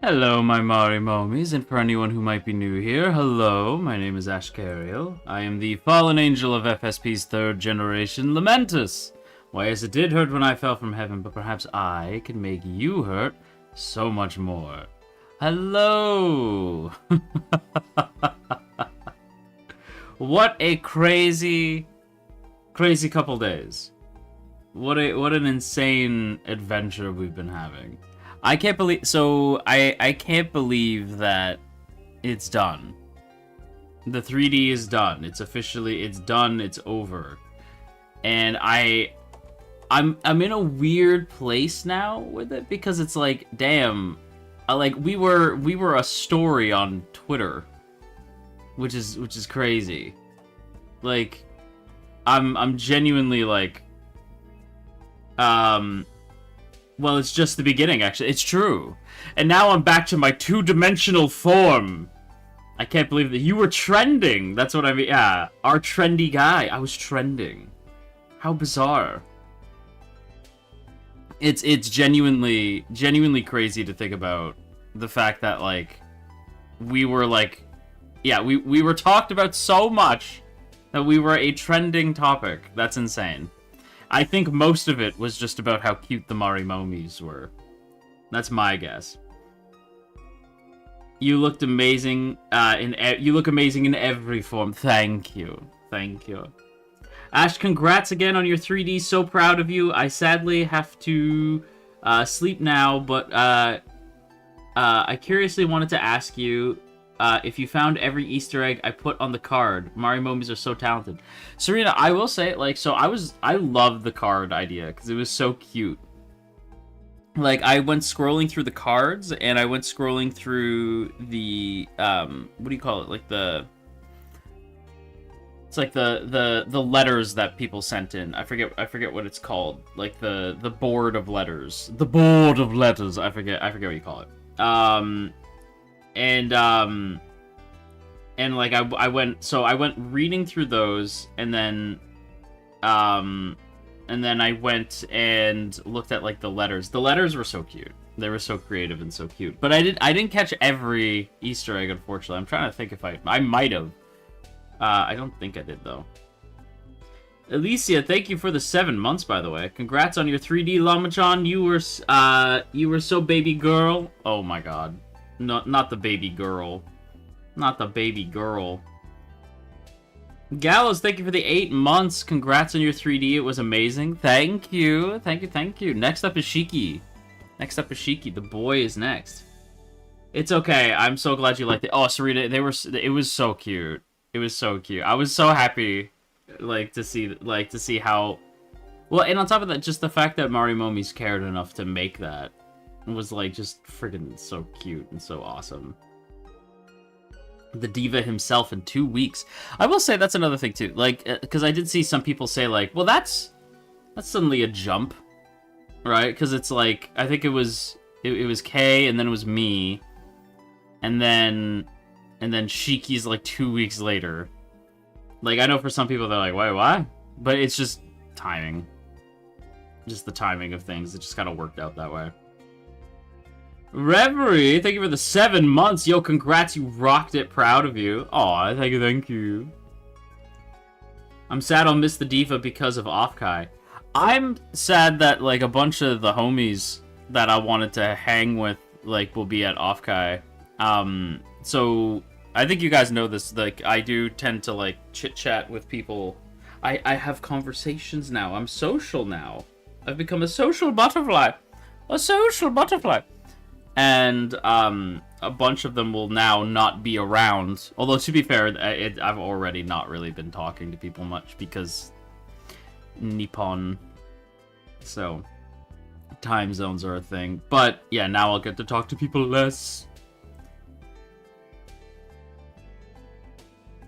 Hello, my Marimomis, and for anyone who might be new here, hello, my name is Ashkariel. I am the fallen angel of FSP's third generation, Lamentus. Why, yes, it did hurt when I fell from heaven, but perhaps I can make you hurt so much more. Hello! What a crazy couple days. What an insane adventure we've been having. I can't believe, I can't believe that it's done. The 3D is done. It's done, it's over. And I'm in a weird place now with it because it's like, damn, we were a story on Twitter, which is crazy. Like, I'm genuinely like, well, it's just the beginning, actually. It's true. And now I'm back to my two-dimensional form. I can't believe that you were trending. That's what I mean. Yeah, our trendy guy. I was trending. How bizarre. It's genuinely crazy to think about the fact that, like, we were, like, yeah, we were talked about so much that we were a trending topic. That's insane. I think most of it was just about how cute the Marimomis were. That's my guess. You looked amazing. You look amazing in every form. Thank you. Thank you. Ash, congrats again on your 3D. So proud of you. I sadly have to sleep now, but I curiously wanted to ask you if you found every Easter egg I put on the card. Marimomis are so talented. Serena, I will say, like, so I loved the card idea because it was so cute. Like, I went scrolling through the cards and I went scrolling through the what do you call it? Like it's like the letters that people sent in. I forget what it's called. Like the board of letters. The board of letters. I forget what you call it. And like I went reading through those, and then I went and looked at like the letters. The letters were so cute. They were so creative and so cute. But I didn't catch every Easter egg, unfortunately. I'm trying to think if I might have. I don't think I did though. Alicia, thank you for the 7 months, by the way. Congrats on your 3D Lamachan. You were so baby girl. Oh my god. Not the baby girl. Not the baby girl. Gallows, thank you for the 8 months. Congrats on your 3D. It was amazing. Thank you. Thank you. Next up is Shiki. The boy is next. It's okay. I'm so glad you liked it. Oh, Serena, it was so cute. It was so cute. I was so happy, like, to see how... Well, and on top of that, just the fact that Marimomis cared enough to make that was, like, just friggin' so cute and so awesome. The diva himself in 2 weeks. I will say that's another thing, too. Like, because I did see some people say, like, well, that's suddenly a jump, right? Because it's, like, I think it was Kay, and then it was me, and then Shiki's, like, 2 weeks later. Like, I know for some people they're like, wait, what? But it's just timing. Just the timing of things. It just kind of worked out that way. Reverie, thank you for the 7 months. Yo, congrats, you rocked it. Proud of you. Aw, thank you. I'm sad I'll miss the diva because of Offkai. I'm sad that, like, a bunch of the homies that I wanted to hang with, like, will be at Offkai. So, I think you guys know this. Like, I do tend to, like, chit-chat with people. I have conversations now. I'm social now. I've become a social butterfly. A social butterfly. And a bunch of them will now not be around. Although, to be fair, I've already not really been talking to people much because Nippon. So, time zones are a thing. But, yeah, now I'll get to talk to people less.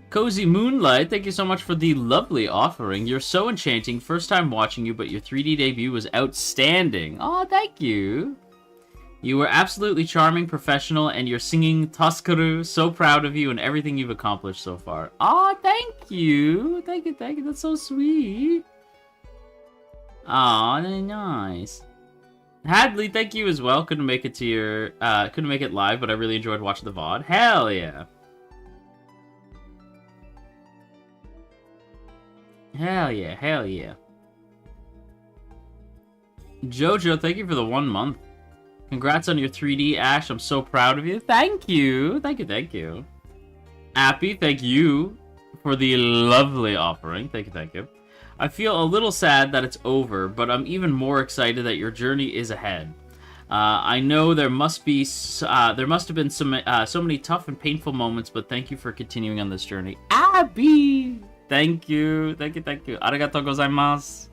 Cozy Moonlight, thank you so much for the lovely offering. You're so enchanting. First time watching you, but your 3D debut was outstanding. Aw, thank you. You were absolutely charming, professional, and you're singing Tuskaru. So proud of you and everything you've accomplished so far. Aw, thank you. Thank you. That's so sweet. Aw, nice. Hadley, thank you as well. Couldn't make it to your, couldn't make it live, but I really enjoyed watching the VOD. Hell yeah. Hell yeah, hell yeah. Jojo, thank you for the 1 month. Congrats on your 3D, Ash. I'm so proud of you. Thank you. Thank you, thank you. Appy, thank you for the lovely offering. Thank you, thank you. I feel a little sad that it's over, but I'm even more excited that your journey is ahead. I know there must have been so many tough and painful moments, but thank you for continuing on this journey. Abby! Thank you. Thank you, thank you. Arigatou gozaimasu.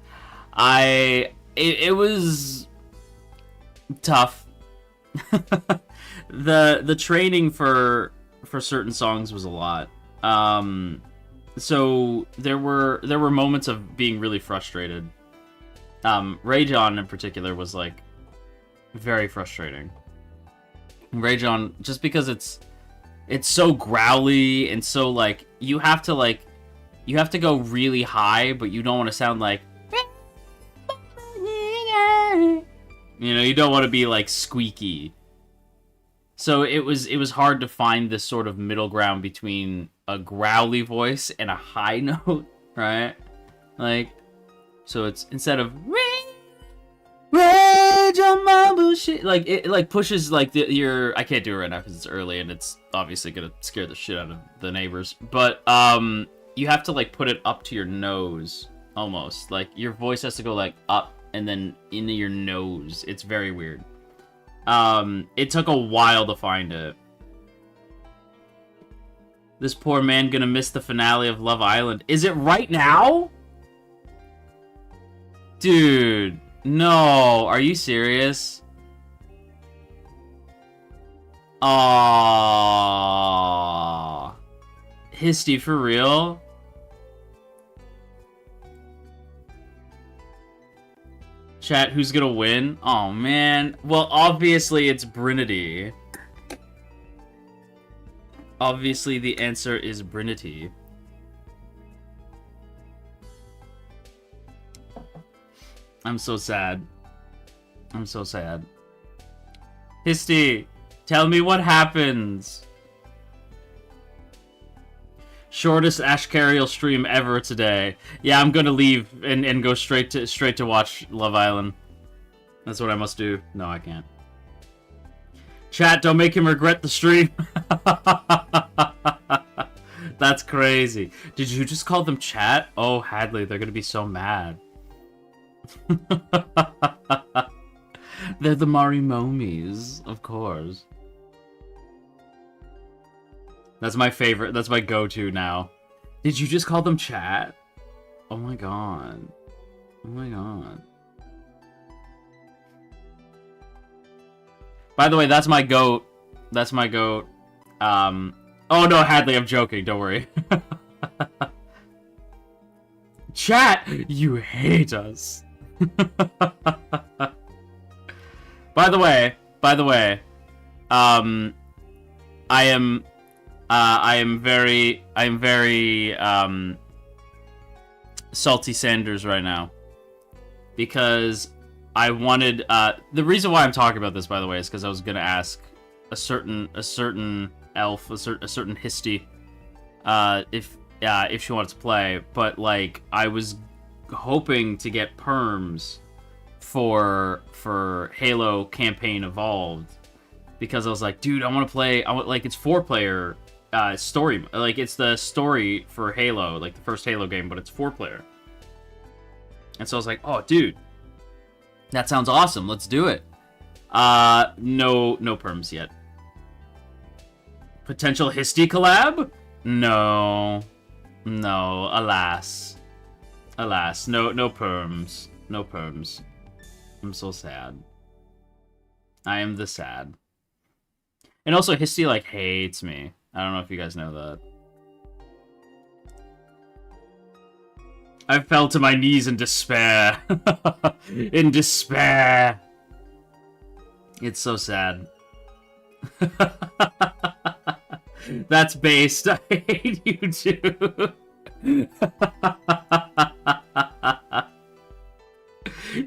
It was tough. The training for certain songs was a lot. So there were moments of being really frustrated. Rajon in particular was like very frustrating. Rajon, just because it's so growly and so like you have to go really high, but you don't want to sound like, you know, you don't want to be like squeaky. So it was hard to find this sort of middle ground between a growly voice and a high note, right? Like, so it's instead of rage on my bullshit, like it like pushes like your I can't do it right now because it's early and it's obviously gonna scare the shit out of the neighbors. But you have to like put it up to your nose almost. Like your voice has to go like up and then into your nose. It's very weird. It took a while to find it. This poor man gonna miss the finale of Love Island. Is it right now? Dude, no. Are you serious? Aww. Histy, for real? Chat, who's gonna win? Oh man. Well, obviously it's Brinity. Obviously the answer is Brinity. I'm so sad. I'm so sad. Histy, tell me what happens. Shortest Ashkariel stream ever today. Yeah, I'm gonna leave and go straight to watch Love Island. That's what I must do. No, I can't. Chat, don't make him regret the stream. That's crazy. Did you just call them chat? Oh, Hadley, they're gonna be so mad. They're the Marimomies, of course. That's my favorite. That's my go-to now. Did you just call them chat? Oh my god. Oh my god. By the way, that's my goat. That's my goat. Oh no, Hadley, I'm joking. Don't worry. Chat, you hate us. By the way, I am very salty Sanders right now because I wanted the reason why I'm talking about this, by the way, is because I was gonna ask a certain elf, a certain Histy, if she wanted to play, but like I was hoping to get perms for Halo Campaign Evolved because I was like, dude, I want to play. Like it's 4-player story, like it's the story for Halo, like the first Halo game, but it's 4-player. And so I was like, oh, dude, that sounds awesome. Let's do it. No perms yet. Potential Histy collab? No, alas, no perms, no perms. I'm so sad. I am the sad. And also, Histy like hates me. I don't know if you guys know that. I fell to my knees in despair. In despair. It's so sad. That's based. I hate you too.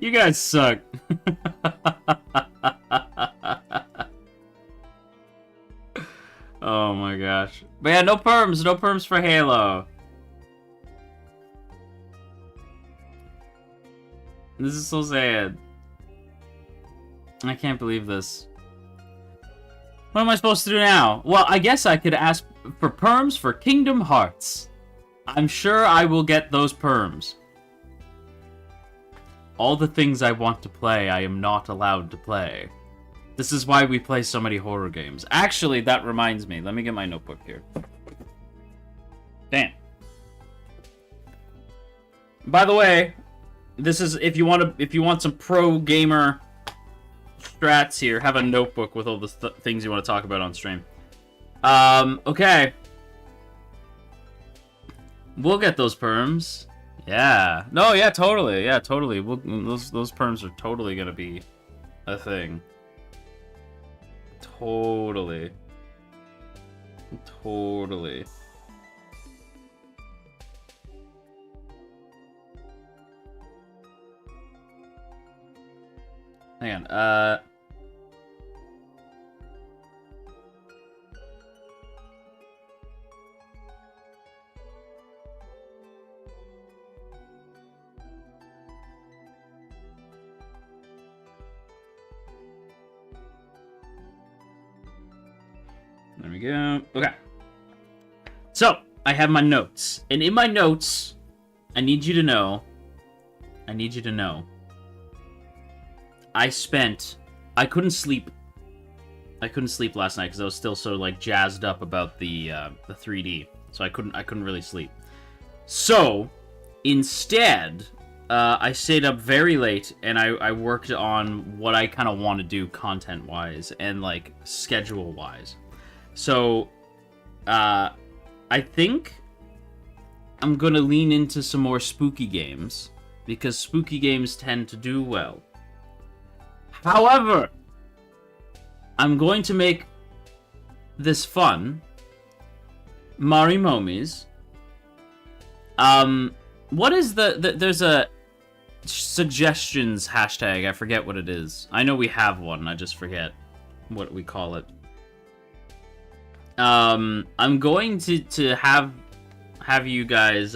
You guys suck. But yeah, no perms. No perms for Halo. This is so sad. I can't believe this. What am I supposed to do now? Well, I guess I could ask for perms for Kingdom Hearts. I'm sure I will get those perms. All the things I want to play, I am not allowed to play. This is why we play so many horror games. Actually, that reminds me. Let me get my notebook here. Damn. By the way, this is if you want some pro gamer strats here, have a notebook with all the things you want to talk about on stream. Okay. We'll get those perms. Yeah. No, yeah, totally. Yeah, totally. Those perms are totally gonna be a thing. Totally. Totally. Hang on, there we go. Okay. So, I have my notes. And in my notes, I need you to know. I couldn't sleep. I couldn't sleep last night because I was still so like jazzed up about the 3D. So I couldn't really sleep. So, instead, I stayed up very late and I worked on what I kind of want to do content-wise and like schedule-wise. So, I think I'm gonna lean into some more spooky games because spooky games tend to do well. However, I'm going to make this fun. Marimomis. What is there's a suggestions hashtag. I forget what it is. I know we have one. I just forget what we call it. I'm going to have you guys,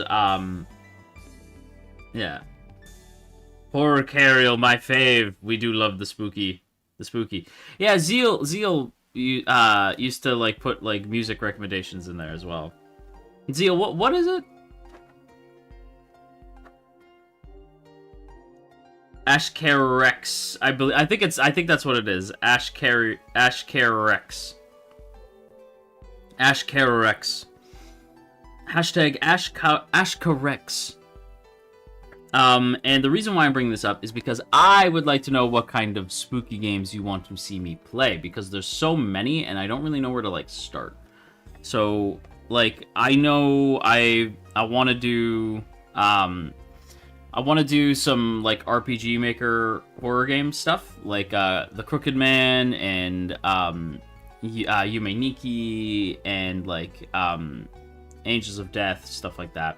yeah. AFTERKARIEL, my fave. We do love the spooky. Yeah, Zeal used to like put like music recommendations in there as well. Zeal, what is it? Ashkariel. I think that's what it is. Ashkariel. Hashtag Ashkariel. And the reason why I'm bringing this up is because I would like to know what kind of spooky games you want to see me play, because there's so many and I don't really know where to like start. So like I know I want to do some like RPG Maker horror game stuff, like The Crooked Man and Yume Nikki and like Angels of Death, stuff like that.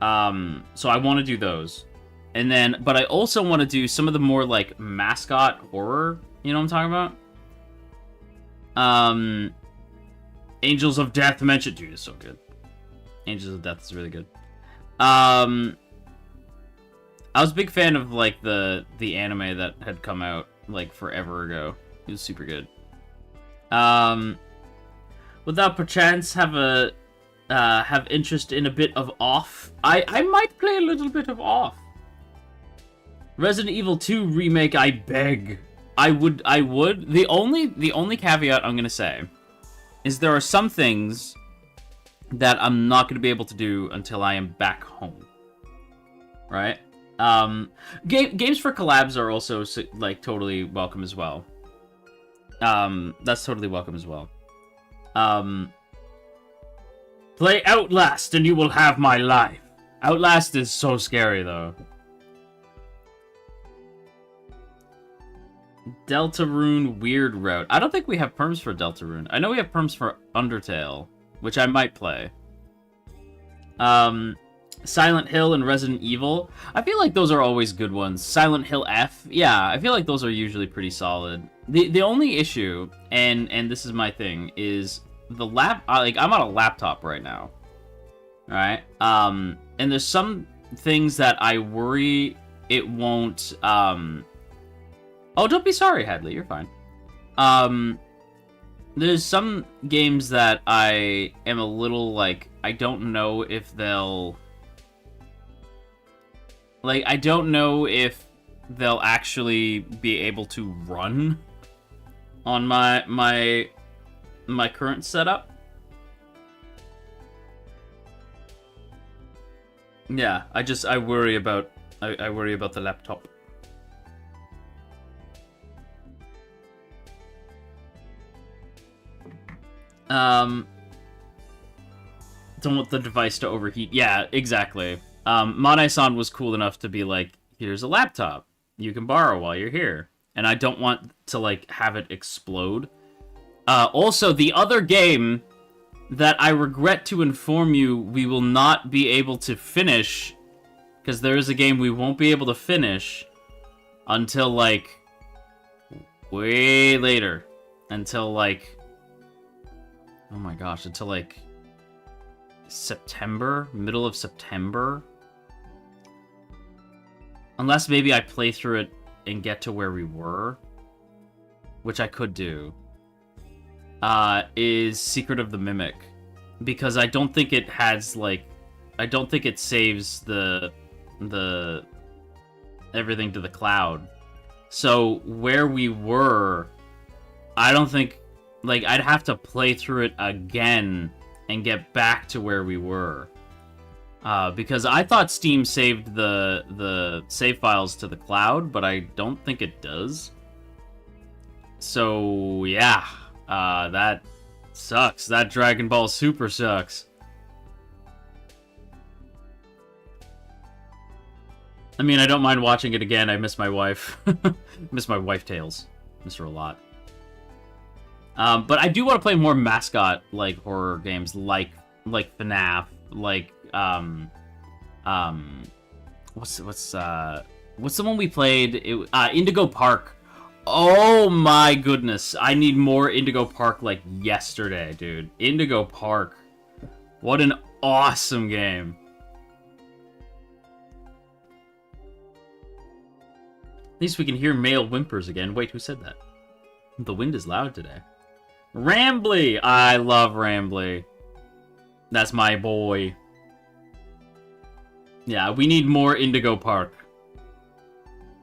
So I want to do those. And then, but I also want to do some of the more like mascot horror, you know what I'm talking about? Angels of Death mentioned, dude, it's so good. Angels of Death is really good. I was a big fan of like the anime that had come out like forever ago. It was super good. Without perchance have interest in a bit of Off. I might play a little bit of Off. Resident Evil 2 remake, I beg. I would. The only caveat I'm gonna say is there are some things that I'm not gonna be able to do until I am back home. Right? Games for collabs are also like totally welcome as well. That's totally welcome as well. Play Outlast and you will have my life. Outlast is so scary though. Deltarune Weird Route. I don't think we have perms for Deltarune. I know we have perms for Undertale, which I might play. Silent Hill and Resident Evil. I feel like those are always good ones. Silent Hill F. Yeah, I feel like those are usually pretty solid. The only issue, and this is my thing, is I'm on a laptop right now. All right. And there's some things that I worry it won't. Oh, don't be sorry, Hadley. You're fine. There's some games that I am a little like, I don't know if they'll. Like, I don't know if they'll actually be able to run on my current setup. Yeah, I worry about I worry about the laptop. Don't want the device to overheat. Yeah, exactly. Mane-san was cool enough to be like, here's a laptop you can borrow while you're here. And I don't want to, like, have it explode. Also, the other game that I regret to inform you we will not be able to finish, because there is a game we won't be able to finish until, like, way later. Until, like, oh my gosh, until, like, September? Middle of September? Unless maybe I play through it and get to where we were, which I could do, is Secret of the Mimic. Because I don't think it has, like, I don't think it saves the everything to the cloud. So, where we were, I don't think, like, I'd have to play through it again and get back to where we were. Because I thought Steam saved the save files to the cloud, but I don't think it does. So, yeah. That sucks. That Dragon Ball Super sucks. I mean, I don't mind watching it again. I miss my wife. Miss my wife tales. Miss her a lot. But I do want to play more mascot, like, horror games, like FNAF, like, what's the one we played? Indigo Park. Oh my goodness, I need more Indigo Park, like, yesterday, dude. Indigo Park. What an awesome game. At least we can hear male whimpers again. Wait, who said that? The wind is loud today. Rambly! I love Rambly. That's my boy. Yeah, we need more Indigo Park.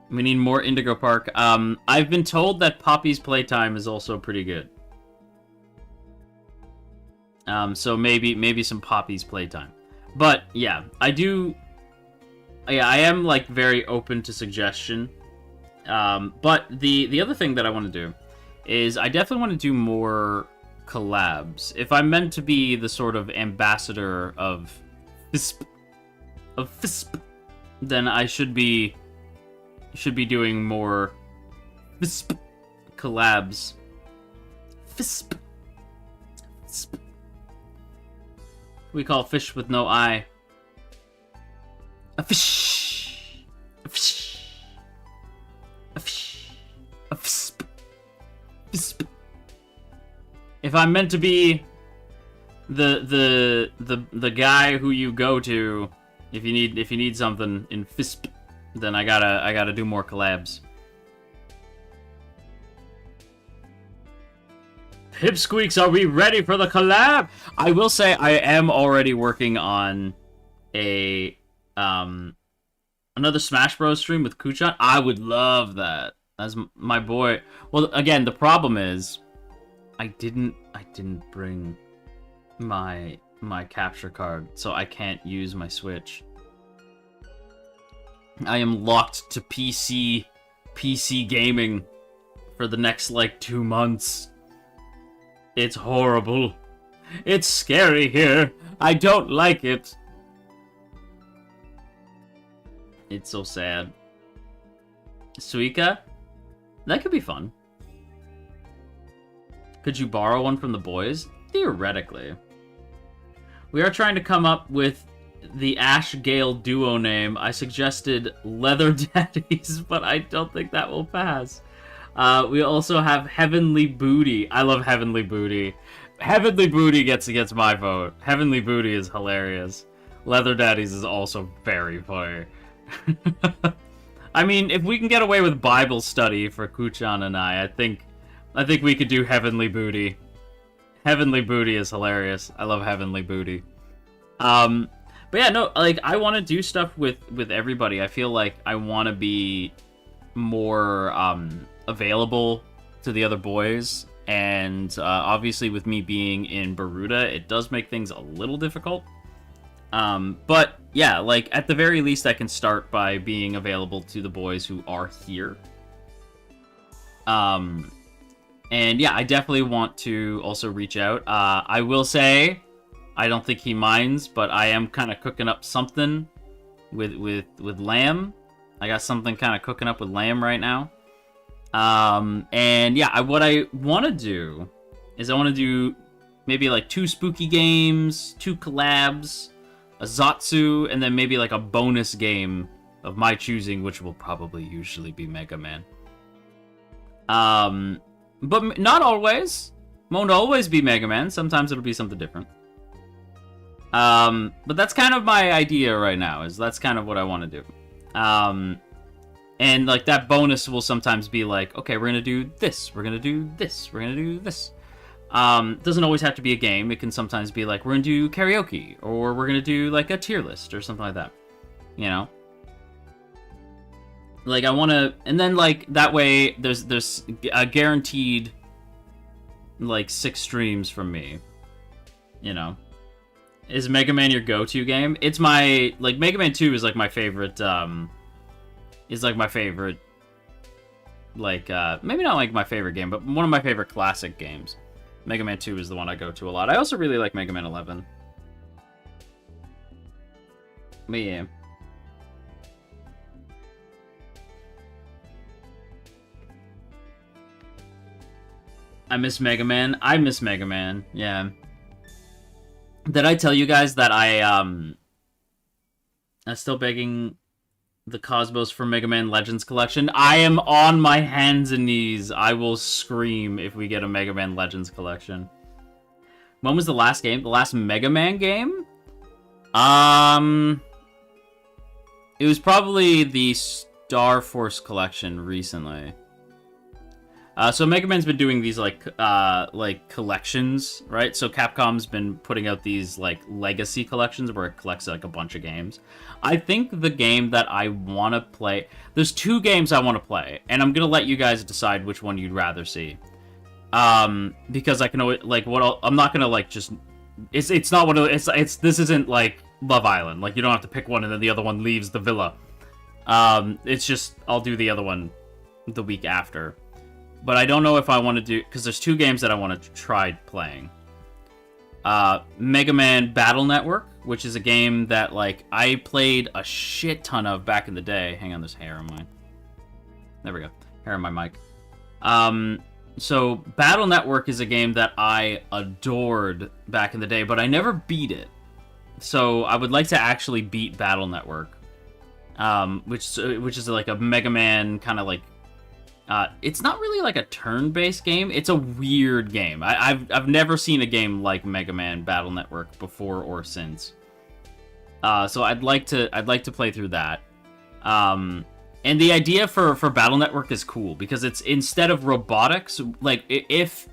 We need more Indigo Park. I've been told that Poppy's Playtime is also pretty good. So maybe some Poppy's Playtime. But, yeah, I am, like, very open to suggestion. But the other thing that I want to do is I definitely want to do more collabs. If I'm meant to be the sort of ambassador of FISP, then I should be doing more FISP collabs. FISP. We call fish with no eye a fish. A fish. A fish. A FISP. FISP. If I'm meant to be the guy who you go to if you need something in FISP, then I gotta do more collabs. Pipsqueaks, are we ready for the collab? I will say I am already working on a another Smash Bros stream with Kuchan. I would love that. That's my boy. Well, again, the problem is I didn't bring my capture card, so I can't use my Switch. I am locked to PC gaming for the next, like, 2 months. It's horrible. It's scary here. I don't like it. It's so sad. Suika? That could be fun. Could you borrow one from the boys? Theoretically. We are trying to come up with the Ash Gale duo name. I suggested Leather Daddies, but I don't think that will pass. We also have Heavenly Booty. I love Heavenly Booty. Heavenly Booty gets my vote. Heavenly Booty is hilarious. Leather Daddies is also very funny. I mean, if we can get away with Bible study for Kuchan and I think we could do Heavenly Booty. Heavenly Booty is hilarious. I love Heavenly Booty. But yeah, no, like, I want to do stuff with everybody. I feel like I want to be more available to the other boys. And obviously with me being in Baruta, it does make things a little difficult. But yeah, like, at the very least, I can start by being available to the boys who are here. And yeah, I definitely want to also reach out. I will say, I don't think he minds, but I am kind of cooking up something with Lamb. I got something kind of cooking up with Lamb right now. And yeah, what I want to do is I want to do maybe like 2 spooky games, 2 collabs, a Zatsu, and then maybe like a bonus game of my choosing, which will probably usually be Mega Man. But not always. Won't always be Mega Man. Sometimes it'll be something different. But that's kind of my idea right now, is that's kind of what I want to do. And like that bonus will sometimes be like, okay, we're gonna do this, we're gonna do this, we're gonna do this. Doesn't always have to be a game. It can sometimes be like, we're gonna do karaoke, or we're gonna do like a tier list or something like that. You know? Like, I want to, and then like that way there's a guaranteed like 6 streams from me. You know? Is Mega Man your go-to game? It's my, like, Mega Man 2 is like my favorite, like, maybe not like my favorite game, but one of my favorite classic games. Mega Man 2 is the one I go to a lot. I also really like Mega Man 11. But yeah. I miss Mega Man. I miss Mega Man, yeah. Did I tell you guys that I'm still begging the Cosmos for Mega Man Legends collection? I am on my hands and knees. I will scream if we get a Mega Man Legends collection. When was the last game? The last Mega Man game? It was probably the Star Force collection recently. So Mega Man's been doing these like collections, right? So Capcom's been putting out these like legacy collections where it collects like a bunch of games. I think the game that I want to play, there's 2 games I want to play, and I'm gonna let you guys decide which one you'd rather see. Because I can always, like, I'm not gonna like just, it's not one of, it's this isn't like Love Island. Like, you don't have to pick one and then the other one leaves the villa. It's just, I'll do the other one the week after. But I don't know if I want to do, because there's 2 games that I want to try playing. Mega Man Battle Network, which is a game that, like, I played a shit ton of back in the day. Hang on, there's hair on mine. There we go. Hair on my mic. So Battle Network is a game that I adored back in the day, but I never beat it. So I would like to actually beat Battle Network. Which is like a Mega Man kind of like, it's not really like a turn-based game. It's a weird game. I've never seen a game like Mega Man Battle Network before or since. So I'd like to play through that. And the idea for Battle Network is cool because it's, instead of robotics, like, if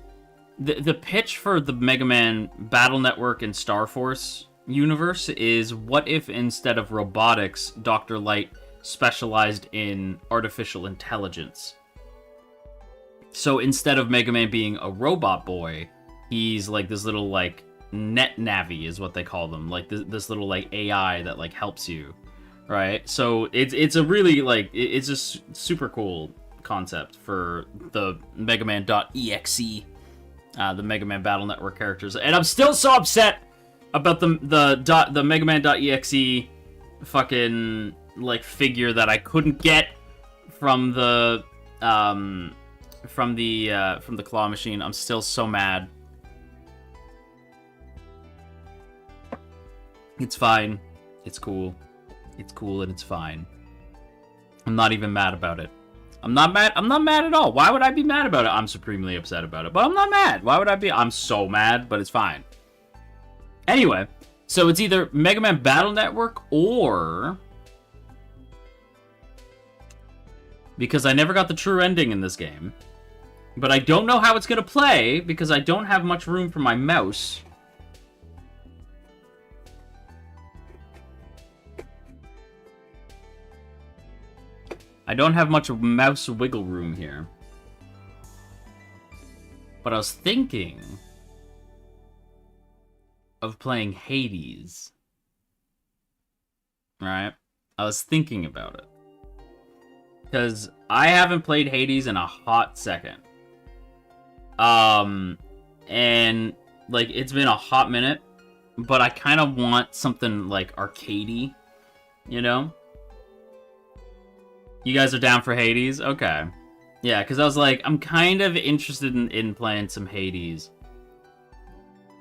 the pitch for the Mega Man Battle Network and Star Force universe is, what if instead of robotics, Dr. Light specialized in artificial intelligence? So instead of Mega Man being a robot boy, he's like this little like net navi is what they call them, like this little like AI that like helps you, right? So it's a really like it's just super cool concept for the Mega Man.exe, the Mega Man Battle Network characters, and I'm still so upset about the Mega Man.exe fucking like figure that I couldn't get from the claw machine. I'm still so mad. It's fine. It's cool. It's cool and it's fine. I'm not even mad about it. I'm not mad. I'm not mad at all. Why would I be mad about it? I'm supremely upset about it, but I'm not mad. Why would I be? I'm so mad, but it's fine. Anyway, so it's either Mega Man Battle Network or... because I never got the true ending in this game. But I don't know how it's going to play because I don't have much room for my mouse. I don't have much mouse wiggle room here. But I was thinking of playing Hades. Right? I was thinking about it. Because I haven't played Hades in a hot second. And, like, it's been a hot minute. But I kind of want something, like, arcadey. You know? You guys are down for Hades? Okay. Yeah, because I was like, I'm kind of interested in playing some Hades.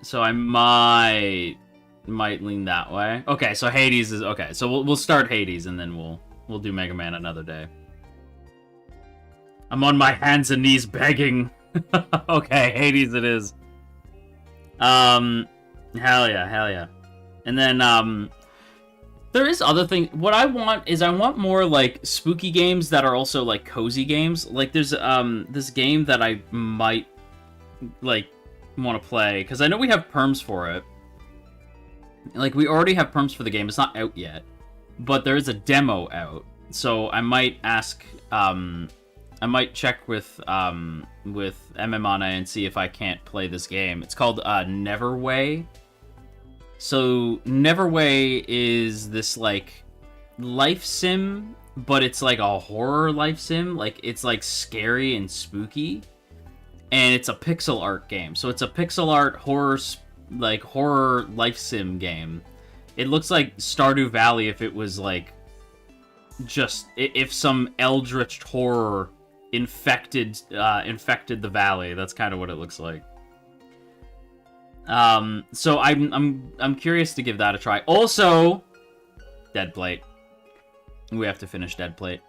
So I might lean that way. Okay, so Hades is... okay, so we'll start Hades, and then we'll do Mega Man another day. I'm on my hands and knees begging. Okay, Hades it is. Hell yeah. And then, there is other thing. What I want is I want more, like, spooky games that are also, like, cozy games. Like, there's, this game that I might, like, want to play. Because I know we have perms for it. Like, we already have perms for the game. It's not out yet. But there is a demo out. So I might ask, I might check with MMONA and see if I can't play this game. It's called, Neverway. So, Neverway is this, like, life sim, but it's, like, a horror life sim. Like, it's, like, scary and spooky. And it's a pixel art game. So, it's a pixel art horror life sim game. It looks like Stardew Valley if it was, like, just... if some eldritch horror infected the valley. That's kind of what it looks like. So I'm curious to give that a try. Also, Dead Plate. We have to finish Dead Plate.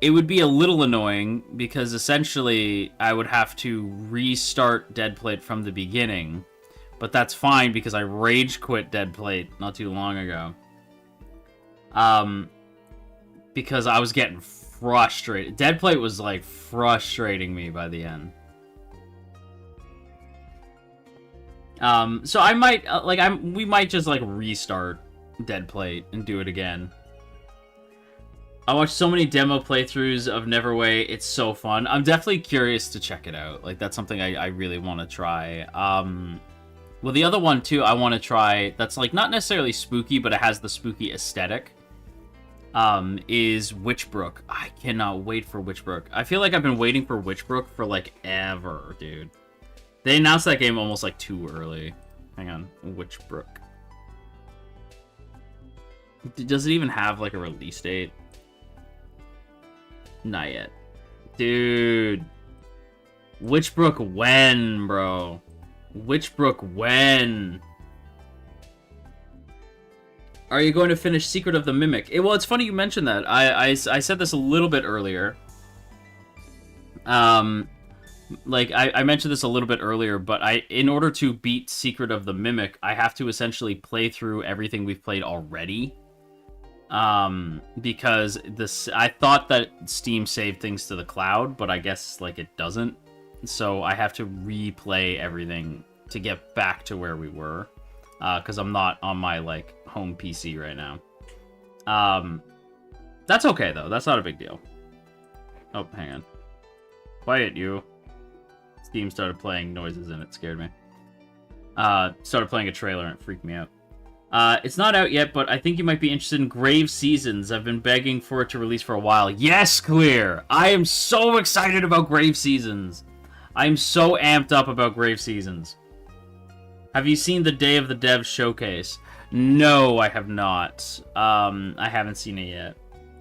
It would be a little annoying because essentially I would have to restart Dead Plate from the beginning. But that's fine because I rage quit Dead Plate not too long ago. Because I was getting frustrated. Dead Plate was, like, frustrating me by the end. So I might, we might just, like, restart Dead Plate and do it again. I watched so many demo playthroughs of Neverway, it's so fun. I'm definitely curious to check it out. Like, that's something I really want to try. Well, the other one, too, I want to try, that's, like, not necessarily spooky, but it has the spooky aesthetic, is Witchbrook. I cannot wait for Witchbrook. I feel like I've been waiting for Witchbrook for, like, ever, dude. They announced that game almost, like, too early. Hang on. Witchbrook. Does it even have, like, a release date? Not yet. Dude. Witchbrook when, bro? Witchbrook when? Are you going to finish Secret of the Mimic? Well, it's funny you mentioned that. I said this a little bit earlier. Like, I mentioned this a little bit earlier, but in order to beat Secret of the Mimic, I have to essentially play through everything we've played already. Because I thought that Steam saved things to the cloud, but I guess, like, it doesn't. So I have to replay everything to get back to where we were. Because I'm not on my, like, home PC right now. That's okay, though. That's not a big deal. Oh, hang on. Quiet, you. Steam started playing noises and it scared me. Started playing a trailer and it freaked me out. It's not out yet, but I think you might be interested in Grave Seasons. I've been begging for it to release for a while. Yes, Clear! I am so excited about Grave Seasons. I'm so amped up about Grave Seasons. Have you seen the Day of the Devs showcase? No, I have not. I haven't seen it yet.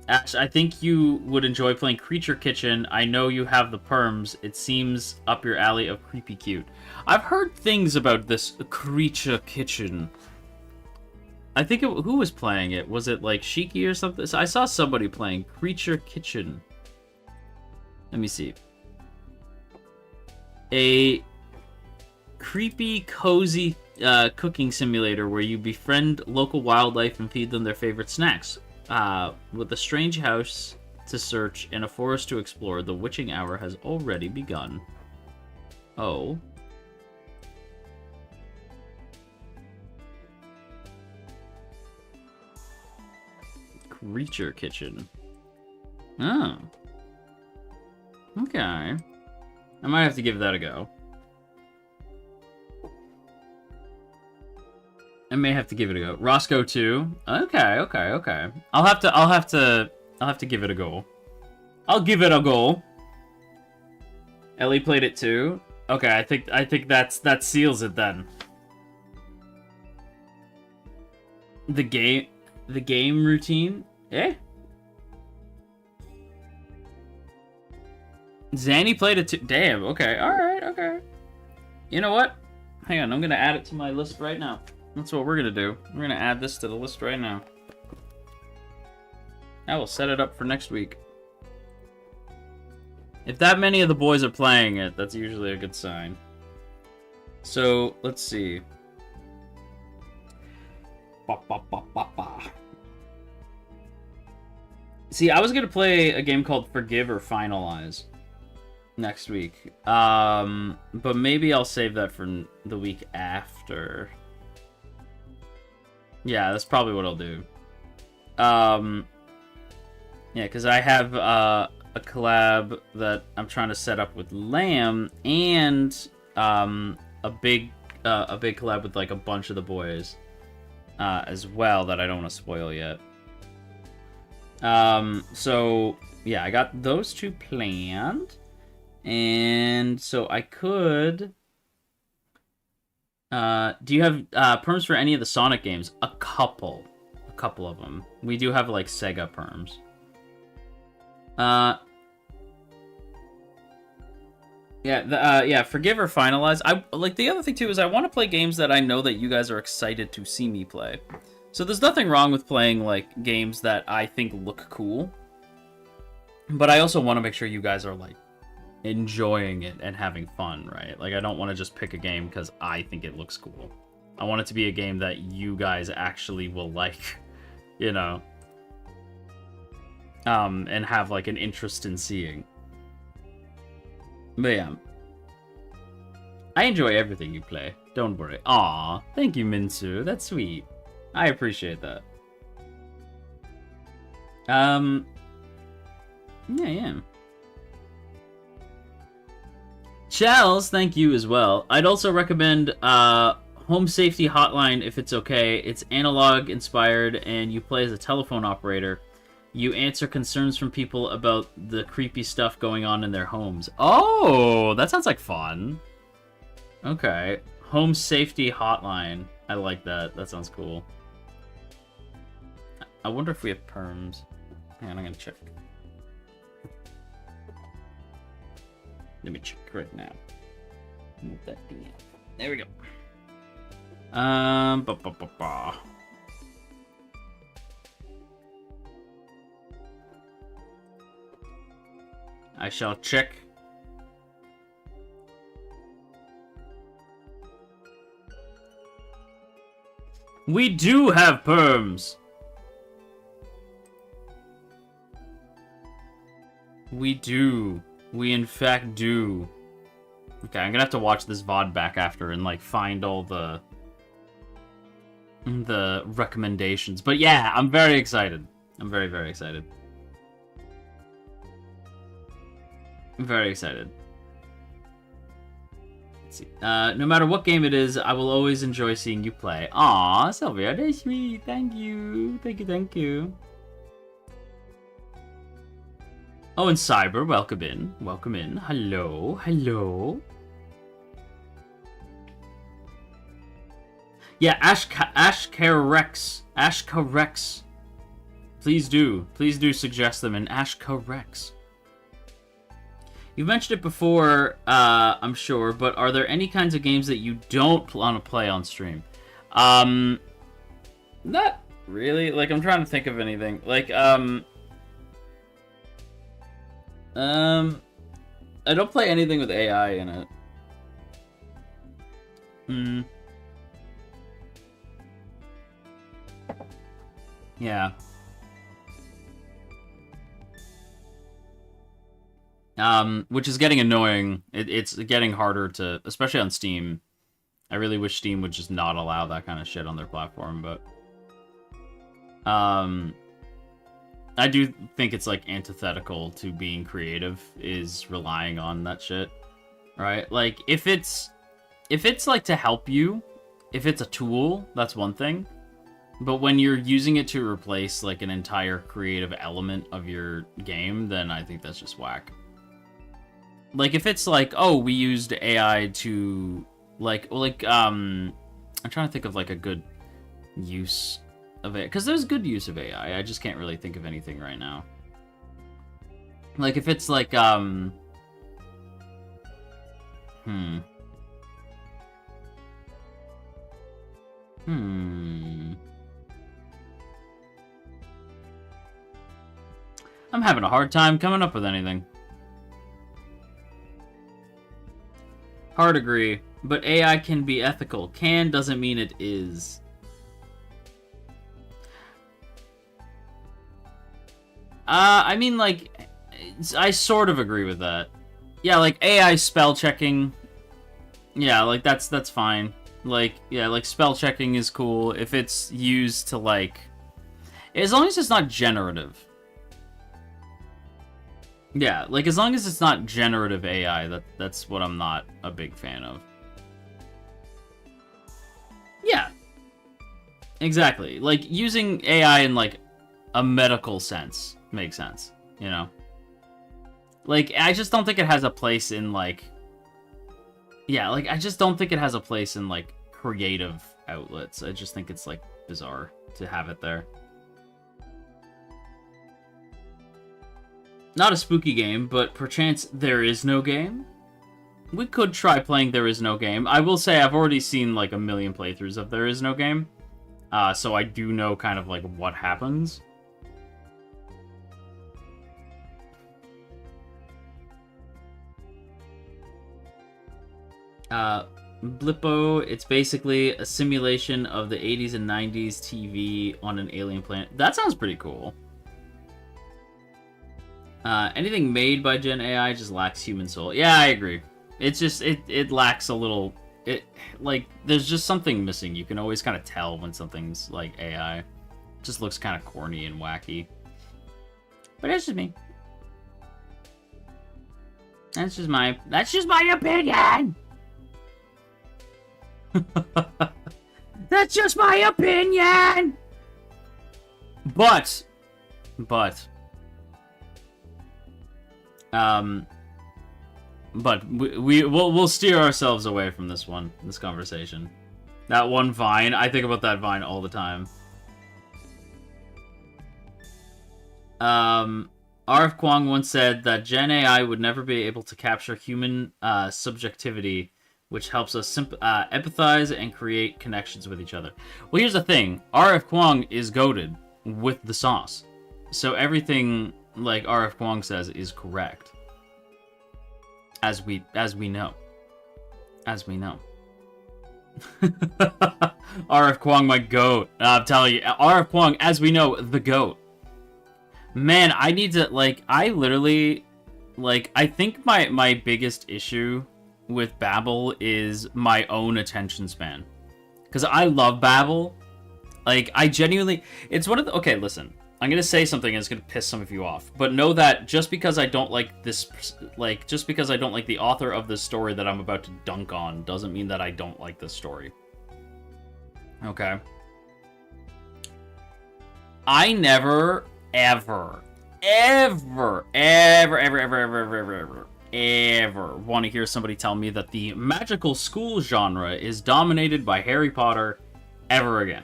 Ash, I think you would enjoy playing Creature Kitchen. I know you have the perms. It seems up your alley of creepy cute. I've heard things about this Creature Kitchen. I think who was playing it? Was it like Shiki or something? I saw somebody playing Creature Kitchen. Let me see. A creepy, cozy cooking simulator where you befriend local wildlife and feed them their favorite snacks. With a strange house to search and a forest to explore, the witching hour has already begun. Oh. Creature kitchen. Oh. Okay. I might have to give that a go. I may have to give it a go. Roscoe 2. Okay. I'll have to give it a go. I'll give it a go. Ellie played it too. Okay, I think that seals it then. The game routine? Eh? Zanny played it too. Damn, okay. Alright, okay. You know what? Hang on, I'm gonna add it to my list right now. That's what we're gonna do. We're gonna add this to the list right now. I will set it up for next week. If that many of the boys are playing it, that's usually a good sign. So, let's see. See, I was gonna play a game called Forgive or Finalize next week. But maybe I'll save that for the week after. Yeah, that's probably what I'll do. Yeah, because I have a collab that I'm trying to set up with Lamb and a big collab with like a bunch of the boys as well that I don't want to spoil yet. So yeah, I got those two planned, and so I could. Do you have perms for any of the Sonic games? A couple of them. We do have like Sega perms. Yeah, Forgive or Finalize. I like the other thing too is I want to play games that I know that you guys are excited to see me play. So there's nothing wrong with playing like games that I think look cool. But I also want to make sure you guys are like enjoying it and having fun, right? Like I don't want to just pick a game because I think it looks cool. I want it to be a game that you guys actually will like, you know. And have like an interest in seeing. But yeah. I enjoy everything you play. Don't worry. Aw, thank you, Minsu. That's sweet. I appreciate that. Yeah. Charles, thank you as well. I'd also recommend Home Safety Hotline if it's okay. It's analog inspired and you play as a telephone operator. You answer concerns from people about the creepy stuff going on in their homes. Oh, that sounds like fun. Okay. Home Safety Hotline. I like that. That sounds cool. I wonder if we have perms. Hang on, I'm gonna check. Let me check right now. Move that thing up. There we go. I shall check. We do have perms. We do. We in fact do. Okay, I'm gonna have to watch this VOD back after and like find all the recommendations. But yeah, I'm very excited. I'm very, very excited. I'm very excited. Let's see. No matter what game it is, I will always enjoy seeing you play. Aw, Sylvia, that's sweet. Thank you. Thank you. Oh, and Cyber, welcome in. Welcome in. Hello. Yeah, Ashkarex. Please do suggest them in Ashkarex. You've mentioned it before, I'm sure, but are there any kinds of games that you don't want to play on stream? Not really. Like, I'm trying to think of anything. Like, I don't play anything with AI in it. Hmm. Yeah. Which is getting annoying. It's getting harder to, especially on Steam. I really wish Steam would just not allow that kind of shit on their platform, but I do think it's like antithetical to being creative is relying on that shit, right? Like if it's like to help you, if it's a tool, that's one thing. But when you're using it to replace like an entire creative element of your game, then I think that's just whack. Like if it's like, oh, we used AI to I'm trying to think of like a good use of it, because there's good use of AI. I just can't really think of anything right now. Like if it's like I'm having a hard time coming up with anything. Hard agree, but AI can be ethical. Can doesn't mean it is. I mean, like, I sort of agree with that. Yeah, like AI spell checking. Yeah, like that's fine. Like, yeah, like spell checking is cool if it's used to like, as long as it's not generative. Yeah, like as long as it's not generative AI, that's what I'm not a big fan of. Yeah. Exactly. Like using AI in like a medical sense makes sense, you know? Like I just don't think it has a place in like, yeah, like I just don't think it has a place in like creative outlets. I just think it's like bizarre to have it there. Not a spooky game, but perchance There Is No Game? We could try playing There Is No Game. I will say I've already seen like a million playthroughs of There Is No Game. So I do know kind of like what happens. Blippo, it's basically a simulation of the 80s and 90s TV on an alien planet. That sounds pretty cool. Anything made by Gen AI just lacks human soul. Yeah, I agree. It's just, it lacks a little, like, there's just something missing. You can always kind of tell when something's, like, AI. It just looks kind of corny and wacky. But that's just me. That's just my opinion! That's just my opinion! But we'll steer ourselves away from this conversation. That one Vine, I think about that Vine all the time. RF Kwong once said that Gen AI would never be able to capture human subjectivity, which helps us empathize and create connections with each other. Well, here's the thing. RF Kwong is goated with the sauce. So everything like RF Kwong says is correct. As we know. RF Kwong, my goat. I'm telling you, RF Kwong, as we know, the goat. Man, I need to, like, I literally, like, I think my biggest issue with Babbel is my own attention span. Because I love Babbel. Like, I genuinely, it's one of the, okay, listen. I'm going to say something and it's going to piss some of you off. But know that just because I don't like this, like, just because I don't like the author of this story that I'm about to dunk on, doesn't mean that I don't like this story. Okay? I never, ever want to hear somebody tell me that the magical school genre is dominated by Harry Potter ever again.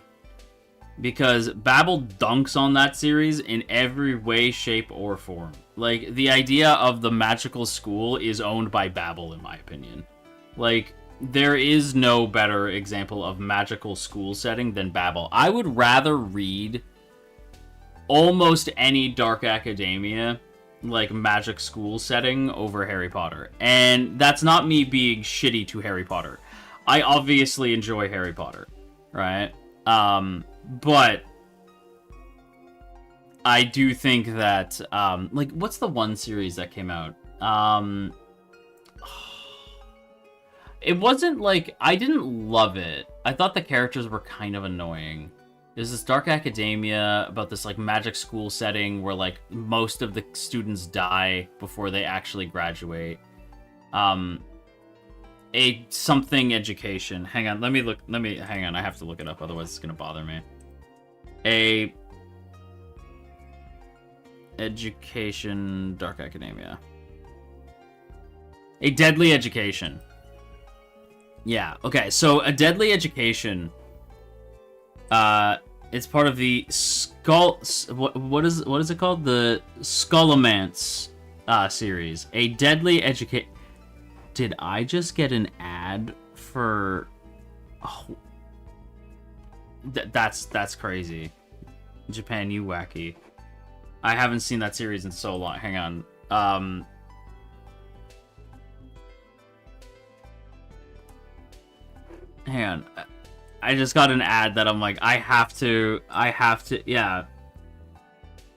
Because Babbel dunks on that series in every way, shape, or form. Like, the idea of the magical school is owned by Babbel, in my opinion. Like, there is no better example of magical school setting than Babbel. I would rather read almost any dark academia like, magic school setting over Harry Potter. And that's not me being shitty to Harry Potter. I obviously enjoy Harry Potter, right? But I do think that, like, what's the one series that came out? It wasn't, like, I didn't love it. I thought the characters were kind of annoying. There's this Dark Academia about this, like, magic school setting where, like, most of the students die before they actually graduate. A something education. Hang on, hang on, I have to look it up, otherwise it's gonna bother me. A education, Dark Academia. A Deadly Education. Yeah, okay, so A Deadly Education, it's part of the what is it called? The Skullomance series. A Deadly Education. Did I just get an ad for... Oh. That's crazy. Japan, you wacky. I haven't seen that series in so long. Hang on. Hang on. I just got an ad that I'm like, I have to, yeah.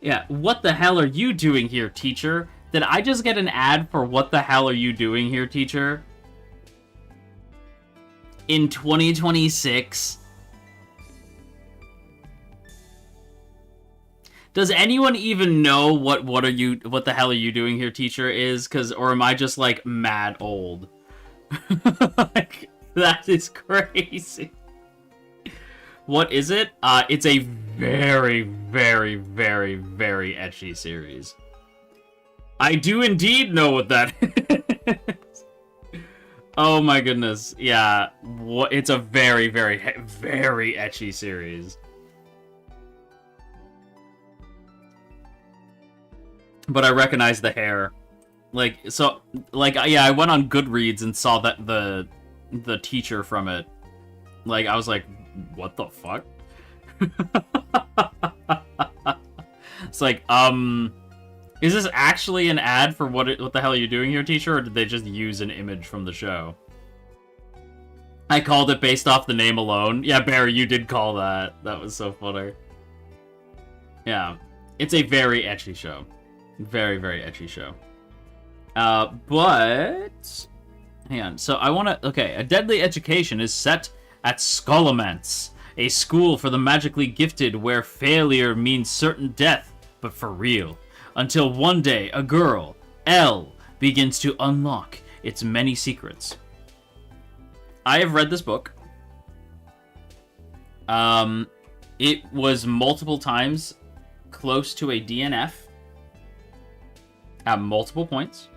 Yeah, what the hell are you doing here, teacher? Did I just get an ad for what the hell are you doing here, teacher? In 2026? Does anyone even know what the hell are you doing here, teacher is? Or am I just, like, mad old? Like, that is crazy. What is it? It's a very, very, very, very ecchi series. I do indeed know what that is. Oh my goodness. Yeah. It's a very, very, very ecchi series. But I recognize the hair. Like, so, like, yeah, I went on Goodreads and saw that the teacher from it. Like, I was like, what the fuck? It's like, is this actually an ad for what the hell are you doing here, teacher, or did they just use an image from the show? I called it based off the name alone. Yeah, Barry, you did call that. That was so funny. Yeah. It's a very ecchi show. Very, very ecchi show. But... Hang on. So I want to... Okay, A Deadly Education is set at Skullomance, a school for the magically gifted where failure means certain death, but for real. Until one day, a girl, Elle, begins to unlock its many secrets. I have read this book. It was multiple times close to a DNF at multiple points.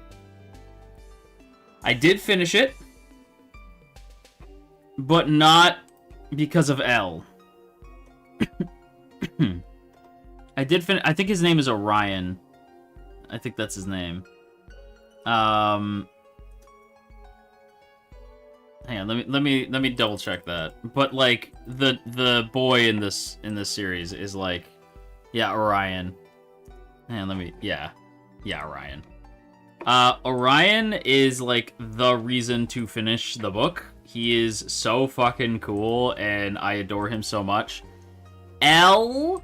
I did finish it, but not because of Elle. I did finish. I think his name is Orion. I think that's his name. Hang on, let me double check that. But like the boy in this series is like, yeah, Orion. And yeah, Orion. Orion is like the reason to finish the book. He is so fucking cool, and I adore him so much. Elle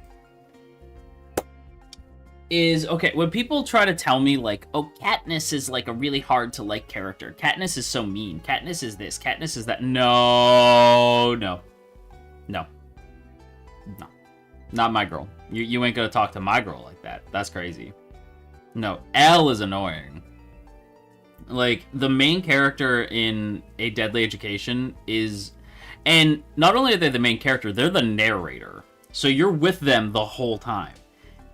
is... Okay, when people try to tell me, like, oh, Katniss is, like, a really hard-to-like character. Katniss is so mean. Katniss is this. Katniss is that. No. Not my girl. You ain't gonna talk to my girl like that. That's crazy. No, Elle is annoying. Like, the main character in A Deadly Education is... And not only are they the main character, they're the narrator. So you're with them the whole time.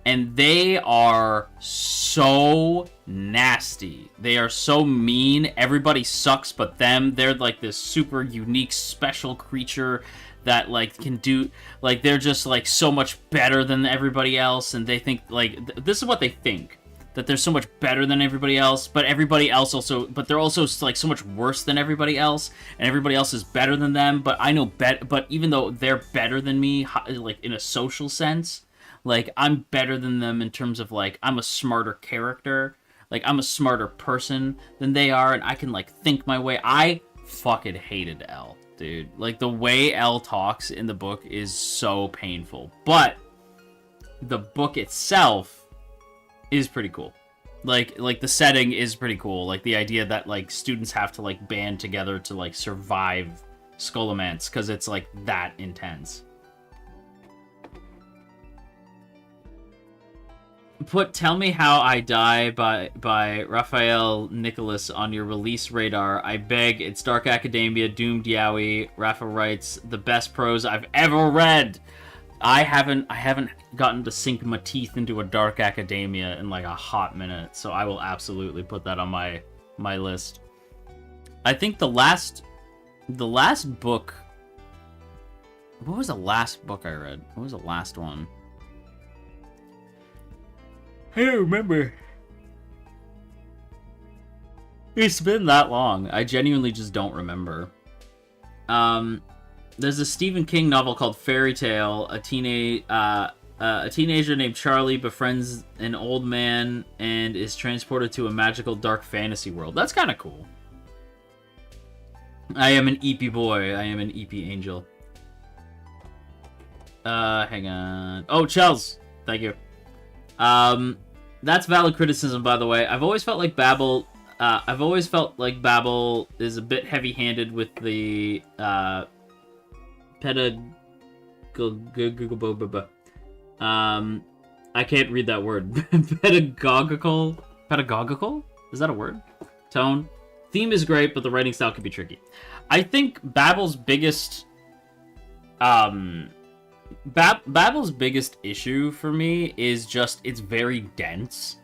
And they are so nasty. They are so mean. Everybody sucks but them. They're like this super unique, special creature that, like, can do... Like, they're just, like, so much better than everybody else. And they think, like... This is what they think. That they're so much better than everybody else. But everybody else also... But they're also, like, so much worse than everybody else. And everybody else is better than them. But I know... But even though they're better than me, like, in a social sense... Like, I'm better than them in terms of, like, I'm a smarter character. Like, I'm a smarter person than they are, and I can, like, think my way. I fucking hated Elle, dude. Like, the way Elle talks in the book is so painful. But the book itself is pretty cool. Like the setting is pretty cool. Like, the idea that, like, students have to, like, band together to, like, survive Scholomance, because it's, like, that intense. Put Tell Me How I Die by Raphael Nicholas on your release radar. I beg. It's Dark Academia, doomed yaoi. Rafa writes, the best prose I've ever read. I haven't gotten to sink my teeth into a Dark Academia in like a hot minute, so I will absolutely put that on my list. I think the last book... What was the last book I read? What was the last one? I don't remember. It's been that long. I genuinely just don't remember. There's a Stephen King novel called Fairy Tale. A teenager named Charlie befriends an old man and is transported to a magical dark fantasy world. That's kind of cool. I am an EP boy. I am an EP angel. Hang on. Oh, Chels! Thank you. That's valid criticism, by the way. I've always felt like Babel is a bit heavy-handed with the I can't read that word. Pedagogical? Is that a word? Tone. Theme is great, but the writing style can be tricky. I think Babel's biggest Babel's biggest issue for me is just it's very dense,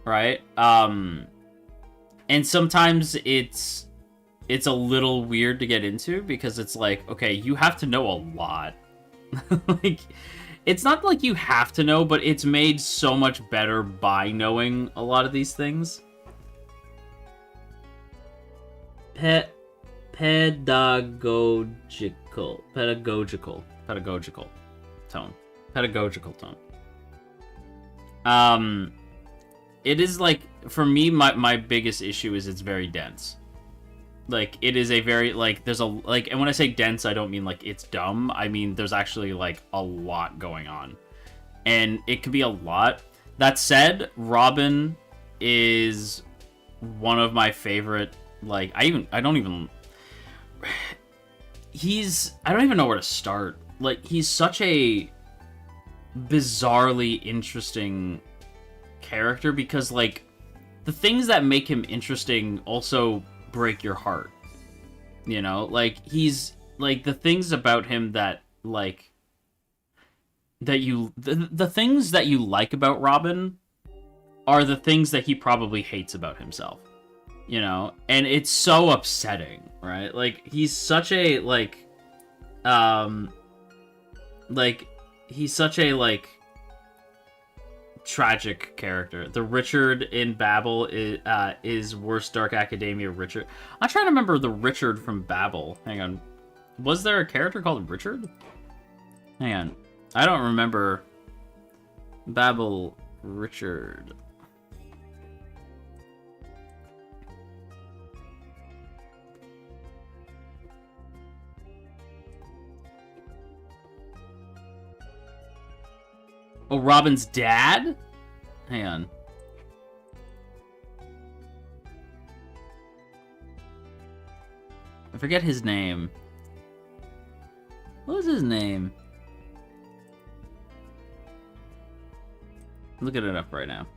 right? And sometimes it's a little weird to get into because it's like, okay, you have to know a lot. Like, it's not like you have to know, but it's made so much better by knowing a lot of these things. Pedagogical tone. It is like, for me, my biggest issue is it's very dense. Like, it is a very, like, there's a, like, and when I say dense, I don't mean, like, it's dumb. I mean, there's actually, like, a lot going on. And it can be a lot. That said, Robin is one of my favorite, like, I don't even know where to start. Like, he's such a bizarrely interesting character because, like, the things that make him interesting also break your heart, you know? Like, he's, like, the things about him that, like, that you, the things that you like about Robin are the things that he probably hates about himself, you know? And it's so upsetting, right? Like, he's such a, he's such a, like, tragic character. The Richard in Babel is worst Dark Academia Richard. I'm trying to remember the Richard from Babel. Hang on. Was there a character called Richard? Hang on. I don't remember Babel Richard. Oh, Robin's dad? Hang on. I forget his name. What was his name? I'm looking it up right now.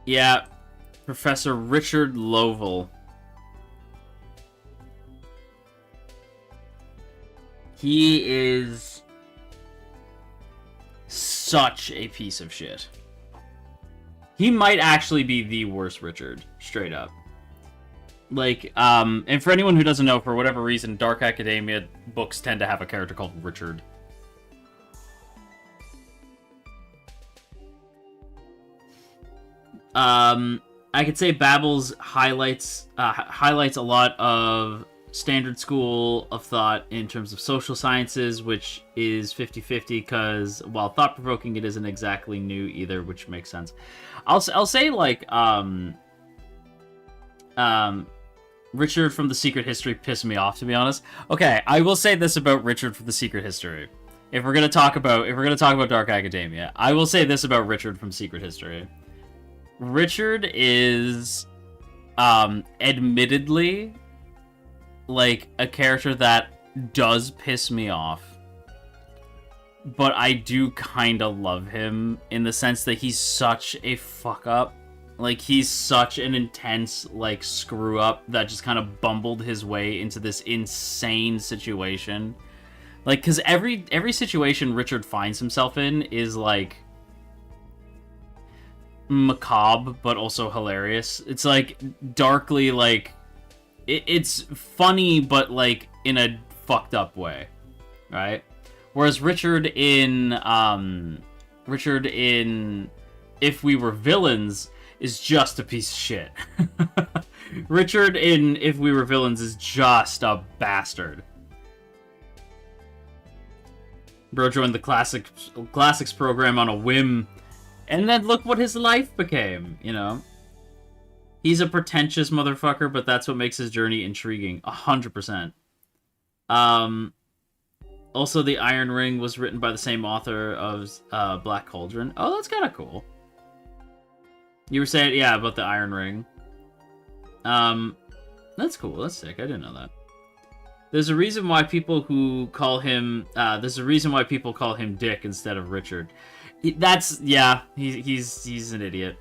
Yeah, Professor Richard Lovell. He is such a piece of shit. He might actually be the worst Richard, straight up. Like, and for anyone who doesn't know, for whatever reason, Dark Academia books tend to have a character called Richard. I could say Babel's highlights a lot of standard school of thought in terms of social sciences, which is 50-50 because while thought-provoking, it isn't exactly new either, which makes sense. I'll say like Richard from The Secret History pissed me off, to be honest. Okay, I will say this about Richard from The Secret History. If we're gonna talk about Dark Academia, I will say this about Richard from Secret History. Richard is admittedly like a character that does piss me off, but I do kind of love him in the sense that he's such a fuck up. Like, he's such an intense, like, screw up that just kind of bumbled his way into this insane situation. Like, because every situation Richard finds himself in is, like, macabre, but also hilarious. It's, like, darkly, like, it's funny, but, like, in a fucked up way, right? Whereas Richard in If We Were Villains is just a piece of shit. Richard in If We Were Villains is just a bastard. Bro joined the classics program on a whim, and then look what his life became, you know? He's a pretentious motherfucker, but that's what makes his journey intriguing. 100%. Also, The Iron Ring was written by the same author of Black Cauldron. Oh, that's kind of cool. You were saying, yeah, about the Iron Ring. That's cool. That's sick. I didn't know that. There's a reason why people call him Dick instead of Richard. He's an idiot.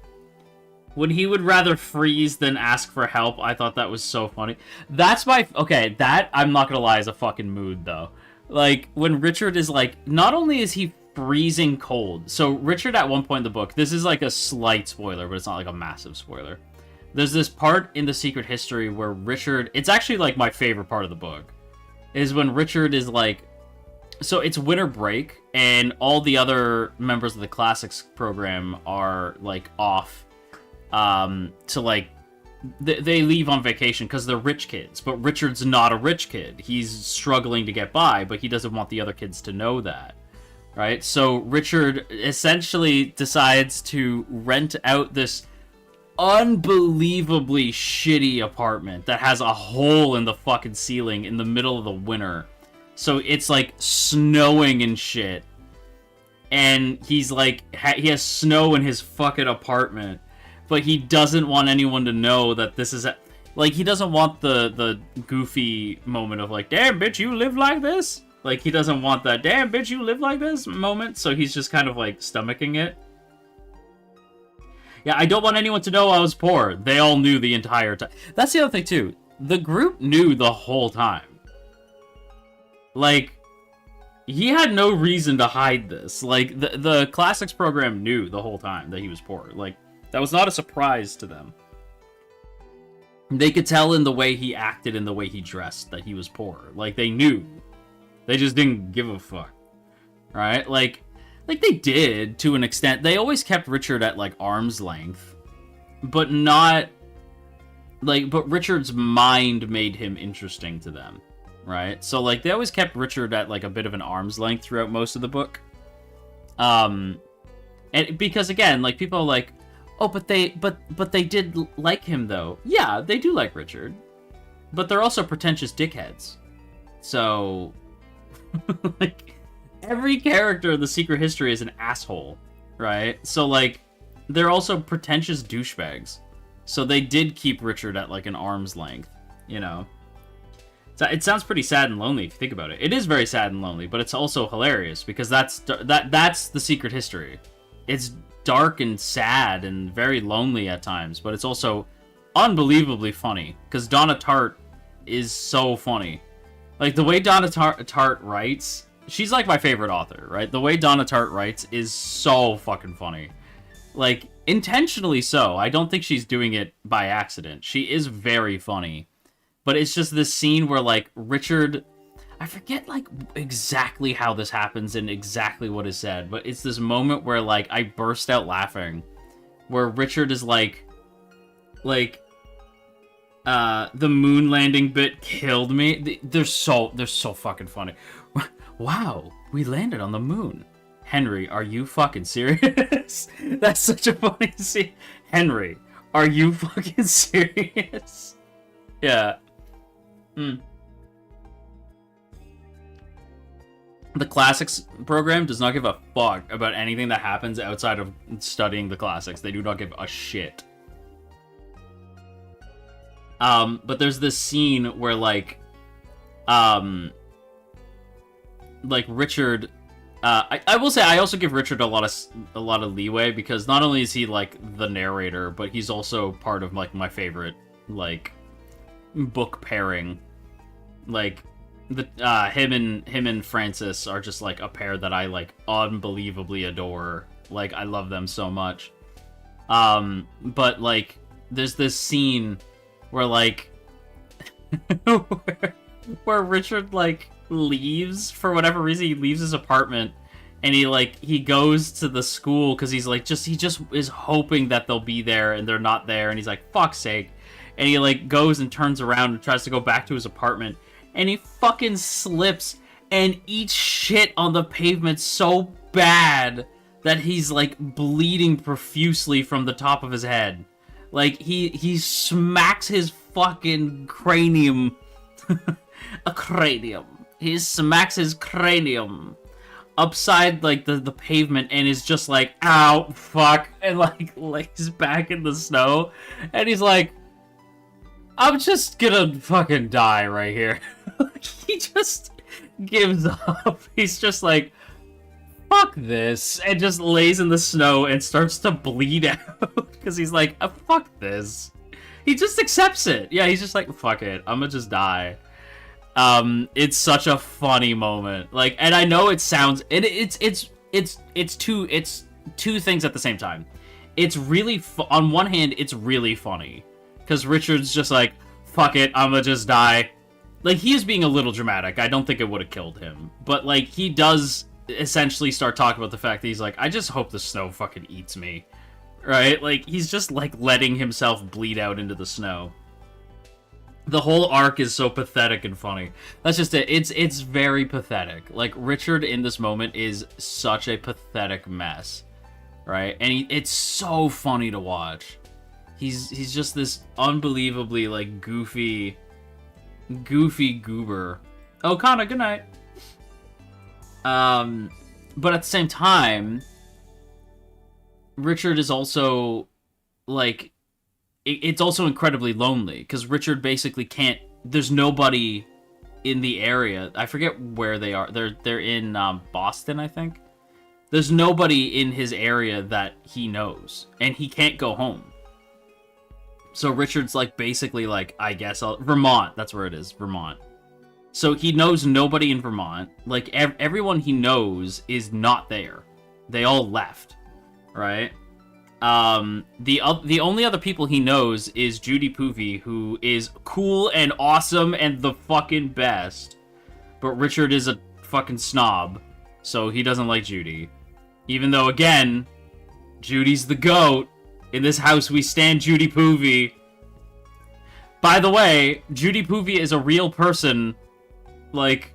When he would rather freeze than ask for help, I thought that was so funny. That, I'm not gonna lie, is a fucking mood, though. Like, when Richard is like, not only is he freezing cold. So Richard at one point in the book, this is like a slight spoiler, but it's not like a massive spoiler. There's this part in The Secret History where Richard, it's actually like my favorite part of the book, is when Richard is like, so it's winter break and all the other members of the classics program are like off to like, they leave on vacation because they're rich kids, but Richard's not a rich kid. He's struggling to get by, but he doesn't want the other kids to know that. Right? So Richard essentially decides to rent out this unbelievably shitty apartment that has a hole in the fucking ceiling in the middle of the winter. So it's like snowing and shit. And he's like, he has snow in his fucking apartment, but he doesn't want anyone to know that this is like, he doesn't want the goofy moment of like, damn bitch, you live like this? Like, he doesn't want that, damn, bitch, you live like this moment, so he's just kind of, like, stomaching it. Yeah, I don't want anyone to know I was poor. They all knew the entire time. That's the other thing, too. The group knew the whole time. Like, he had no reason to hide this. Like, the classics program knew the whole time that he was poor. Like, that was not a surprise to them. They could tell in the way he acted and the way he dressed that he was poor. Like, they knew. They just didn't give a fuck, right? Like they did to an extent. They always kept Richard at like arm's length, but not like. But Richard's mind made him interesting to them, right? So like they always kept Richard at like a bit of an arm's length throughout most of the book. And because again, like people are like, oh, but they did like him though. Yeah, they do like Richard, but they're also pretentious dickheads. So. Like, every character in The Secret History is an asshole, right? So, like, they're also pretentious douchebags. So they did keep Richard at, like, an arm's length, you know? So it sounds pretty sad and lonely if you think about it. It is very sad and lonely, but it's also hilarious because that's The Secret History. It's dark and sad and very lonely at times, but it's also unbelievably funny because Donna Tartt is so funny. Like, the way Donna Tartt writes, she's, like, my favorite author, right? The way Donna Tartt writes is so fucking funny. Like, intentionally so. I don't think she's doing it by accident. She is very funny. But it's just this scene where, like, Richard... I forget, like, exactly how this happens and exactly what is said, but it's this moment where, like, I burst out laughing. Where Richard is, like... The moon landing bit killed me. They're so fucking funny. Wow, we landed on the moon. Henry, are you fucking serious? That's such a funny scene. Henry, are you fucking serious? Yeah. The classics program does not give a fuck about anything that happens outside of studying the classics. They do not give a shit. But there's this scene where, like Richard, I will say I also give Richard a lot of leeway, because not only is he, like, the narrator, but he's also part of, like, my favorite, like, book pairing. Like, him and Francis are just, like, a pair that I, like, unbelievably adore. Like, I love them so much. But, like, there's this scene where, like, where Richard, like, leaves for whatever reason. He leaves his apartment and he goes to the school because he just is hoping that they'll be there, and they're not there, and he's like, fuck's sake. And he, like, goes and turns around and tries to go back to his apartment, and he fucking slips and eats shit on the pavement so bad that he's, like, bleeding profusely from the top of his head. Like, he smacks his fucking cranium. A cranium. He smacks his cranium upside, like, the pavement, and is just like, ow, fuck, and, like, lays back in the snow, and he's like, I'm just gonna fucking die right here. He just gives up. He's just like, fuck this, and just lays in the snow and starts to bleed out, because he's like, fuck this. He just accepts it. Yeah, he's just like, fuck it, I'm gonna just die. It's such a funny moment. Like, and I know it sounds, it's two things at the same time. It's really, on one hand, it's really funny, because Richard's just like, fuck it, I'm gonna just die. Like, he is being a little dramatic. I don't think it would have killed him. But, like, he does essentially start talking about the fact that he's like, I just hope the snow fucking eats me. Right? Like, he's just, like, letting himself bleed out into the snow. The whole arc is so pathetic and funny. That's just it. It's very pathetic. Like, Richard in this moment is such a pathetic mess. Right? And it's so funny to watch. He's just this unbelievably, like, goofy goober. Oh, Kana, good night. But at the same time, Richard is also, like, it's also incredibly lonely, because Richard basically can't, there's nobody in the area. I forget where they are. They're in Boston, I think. There's nobody in his area that he knows, and he can't go home. So Richard's, like, basically, like, I guess, Vermont, that's where it is, Vermont. So he knows nobody in Vermont. Like, everyone he knows is not there. They all left, right? The only other people he knows is Judy Poovey, who is cool and awesome and the fucking best. But Richard is a fucking snob, so he doesn't like Judy. Even though, again, Judy's the GOAT. In this house, we stand Judy Poovey. By the way, Judy Poovey is a real person. Like,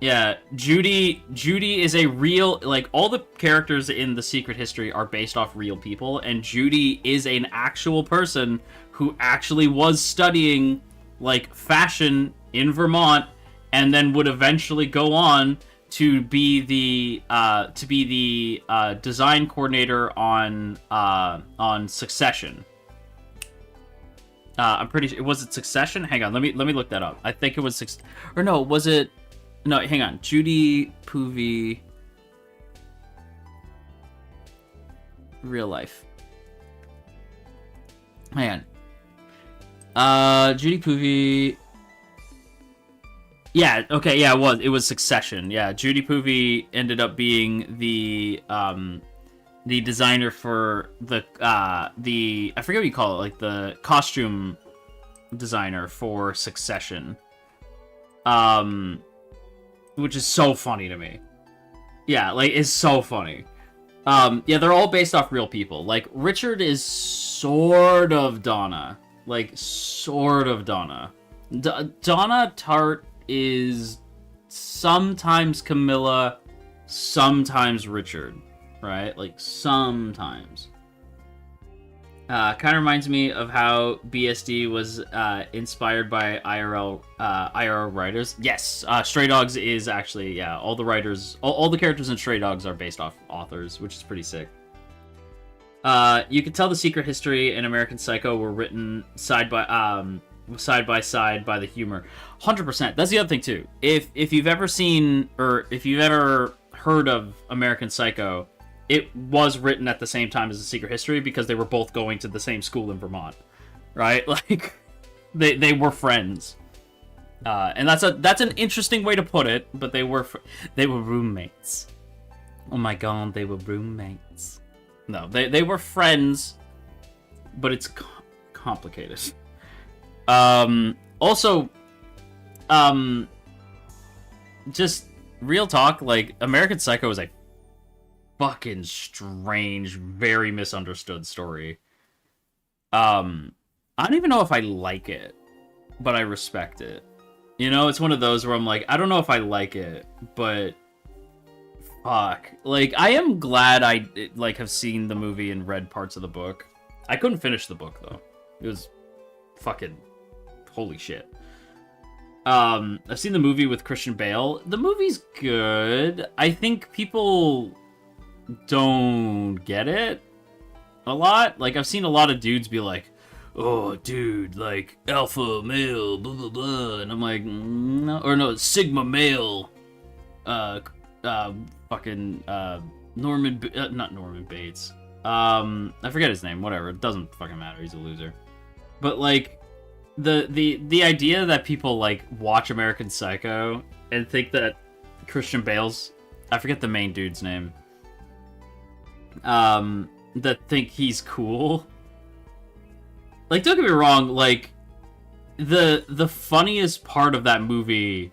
yeah, Judy is a real, like, all the characters in The Secret History are based off real people, and Judy is an actual person who actually was studying, like, fashion in Vermont, and then would eventually go on to be the design coordinator on Succession. I'm pretty sure, was it Succession? Hang on, let me look that up. I think it was or no, was it? No, hang on. Judy Poovey, real life. Hang on. Judy Poovey. Yeah. Okay. Yeah. It was Succession. Yeah. Judy Poovey ended up being the designer for the I forget what you call it, like the costume designer for Succession, which is so funny to me. Yeah, like, it's so funny. Yeah, they're all based off real people. Like, Richard is sort of Donna. Like, sort of Donna. Donna Tartt is sometimes Camilla, sometimes Richard, right? Like, sometimes. Kind of reminds me of how BSD was inspired by IRL writers. Yes, Stray Dogs is actually, yeah, all the writers, all the characters in Stray Dogs are based off authors, which is pretty sick. You can tell the secret history and American Psycho were written side by side by the humor. 100%. That's the other thing too. If you've ever seen or if you've ever heard of American Psycho, it was written at the same time as The Secret History because they were both going to the same school in Vermont, right? Like, they were friends, and that's an interesting way to put it. But they were roommates. Oh my god, they were roommates. No, they were friends, but it's complicated. Also, just real talk. Like, American Psycho is a fucking strange, very misunderstood story. I don't even know if I like it, but I respect it. You know, it's one of those where I'm like, I don't know if I like it, but fuck. Like, I am glad I like have seen the movie and read parts of the book. I couldn't finish the book though. It was fucking holy shit. I've seen the movie with Christian Bale. The movie's good. I think people don't get it a lot. Like, I've seen a lot of dudes be like, oh, dude, like, alpha male, blah, blah, blah. And I'm like, no. Or no, sigma male. Fucking, not Norman Bates. I forget his name, whatever. It doesn't fucking matter. He's a loser. But, like, the idea that people, like, watch American Psycho and think that Christian Bale's, I forget the main dude's name, that think he's cool. Like, don't get me wrong, like, the funniest part of that movie,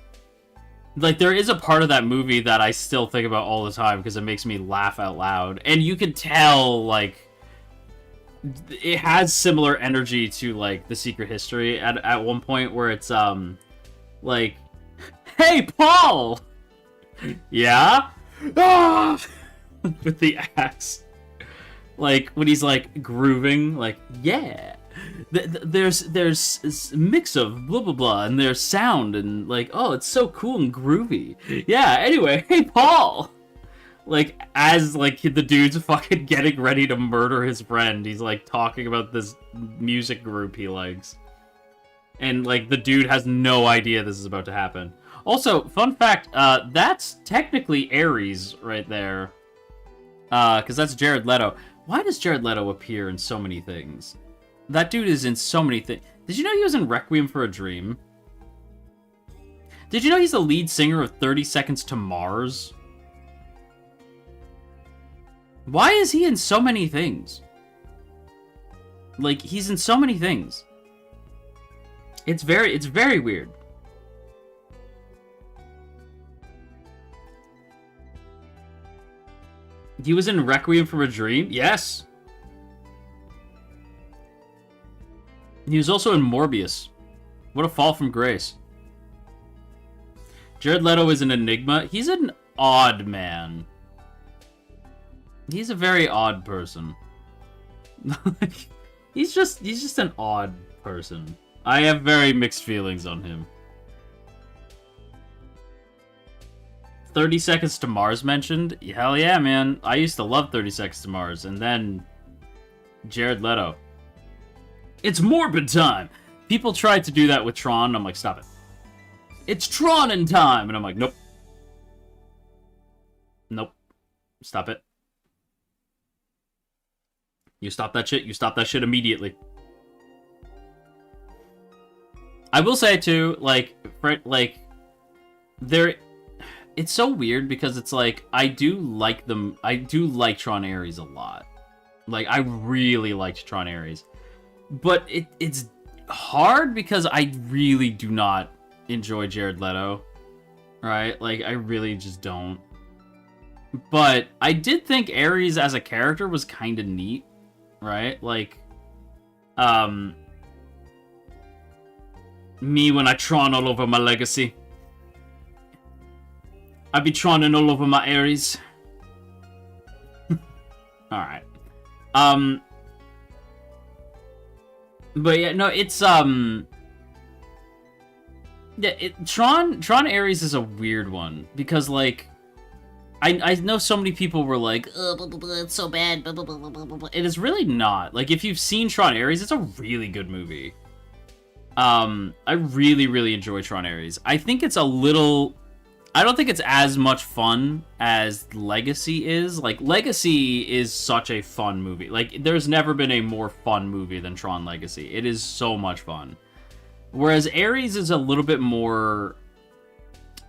like, there is a part of that movie that I still think about all the time because it makes me laugh out loud. And you can tell, like, it has similar energy to, like, The Secret History at one point where it's, like, hey, Paul! Yeah? Ah! With the axe. Like, when he's, like, grooving, like, yeah. There's a mix of blah, blah, blah, and there's sound, and, like, oh, it's so cool and groovy. Yeah, anyway, hey, Paul! Like, as, like, the dude's fucking getting ready to murder his friend, he's, like, talking about this music group he likes. And, like, the dude has no idea this is about to happen. Also, fun fact, that's technically Ares right there. Because that's Jared Leto. Why does Jared Leto appear in so many things? That dude is in so many things. Did you know he was in Requiem for a Dream? Did you know he's the lead singer of 30 Seconds to Mars? Why is he in so many things? Like, he's in so many things. It's very weird. He was in Requiem for a Dream? Yes. He was also in Morbius. What a fall from grace. Jared Leto is an enigma. He's an odd man. He's a very odd person. he's just an odd person. I have very mixed feelings on him. 30 Seconds to Mars mentioned? Hell yeah, man. I used to love 30 Seconds to Mars. And then Jared Leto. It's morbid time! People tried to do that with Tron, and I'm like, stop it. It's Tron in time! And I'm like, nope. Nope. Stop it. You stop that shit. You stop that shit immediately. I will say, too, like, there... It's so weird because it's like, I do like Tron Ares a lot. Like, I really liked Tron Ares. But it's hard because I really do not enjoy Jared Leto. Right? Like, I really just don't. But I did think Ares as a character was kind of neat. Right? Like, Me when I Tron all over my legacy. I be Troning all over my Aries. Alright. But yeah, no, it's, yeah, Tron Ares is a weird one, because, like, I know so many people were like, oh, blah, blah, blah, it's so bad, blah, blah, blah, blah, blah, blah. It is really not. Like, if you've seen Tron Ares, it's a really good movie. I really, really enjoy Tron Ares. I think it's a little... I don't think it's as much fun as Legacy is. Like, Legacy is such a fun movie. Like, there's never been a more fun movie than Tron Legacy. It is so much fun. Whereas Ares is a little bit more...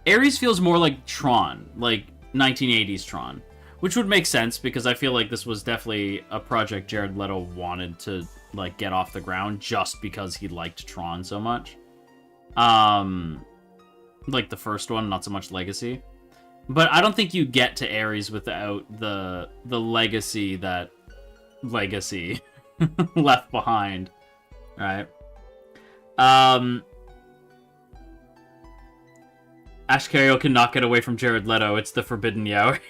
Ares feels more like Tron, like 1980s Tron. Which would make sense, because I feel like this was definitely a project Jared Leto wanted to, like, get off the ground just because he liked Tron so much. Like the first one, not so much Legacy. But I don't think you get to Ares without the legacy that Legacy left behind. Right? Ashkariel cannot get away from Jared Leto. It's the Forbidden Yaoi.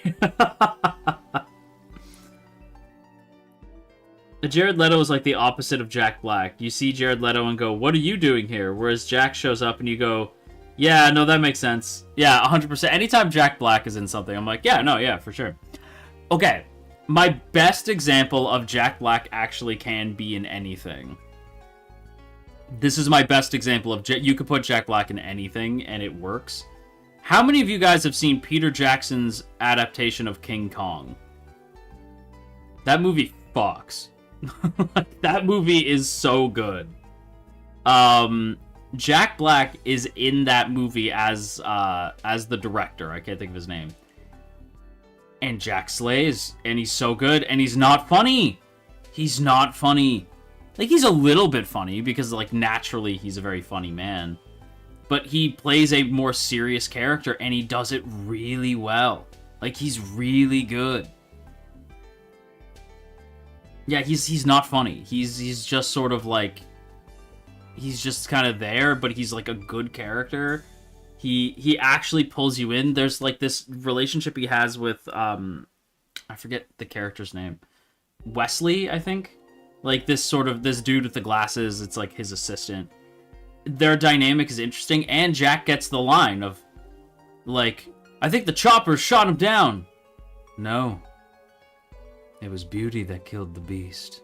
Jared Leto is like the opposite of Jack Black. You see Jared Leto and go, what are you doing here? Whereas Jack shows up and you go... Yeah, no, that makes sense. Yeah, 100%. Anytime Jack Black is in something, I'm like, yeah, no, yeah, for sure. Okay, my best example of Jack Black actually can be in anything. This is my best example of... You could put Jack Black in anything, and it works. How many of you guys have seen Peter Jackson's adaptation of King Kong? That movie fucks. That movie is so good. Jack Black is in that movie as the director. I can't think of his name. And Jack slays, and he's so good, and he's not funny. He's not funny. Like, he's a little bit funny, because, like, naturally he's a very funny man. But he plays a more serious character, and he does it really well. Like, he's really good. Yeah, he's not funny. He's just sort of, like... He's just kind of there, but he's like a good character. He actually pulls you in. There's like this relationship he has with I forget the character's name. Wesley, I think. Like this dude with the glasses, it's like his assistant. Their dynamic is interesting, and Jack gets the line of like, I think the choppers shot him down. No. It was beauty that killed the beast.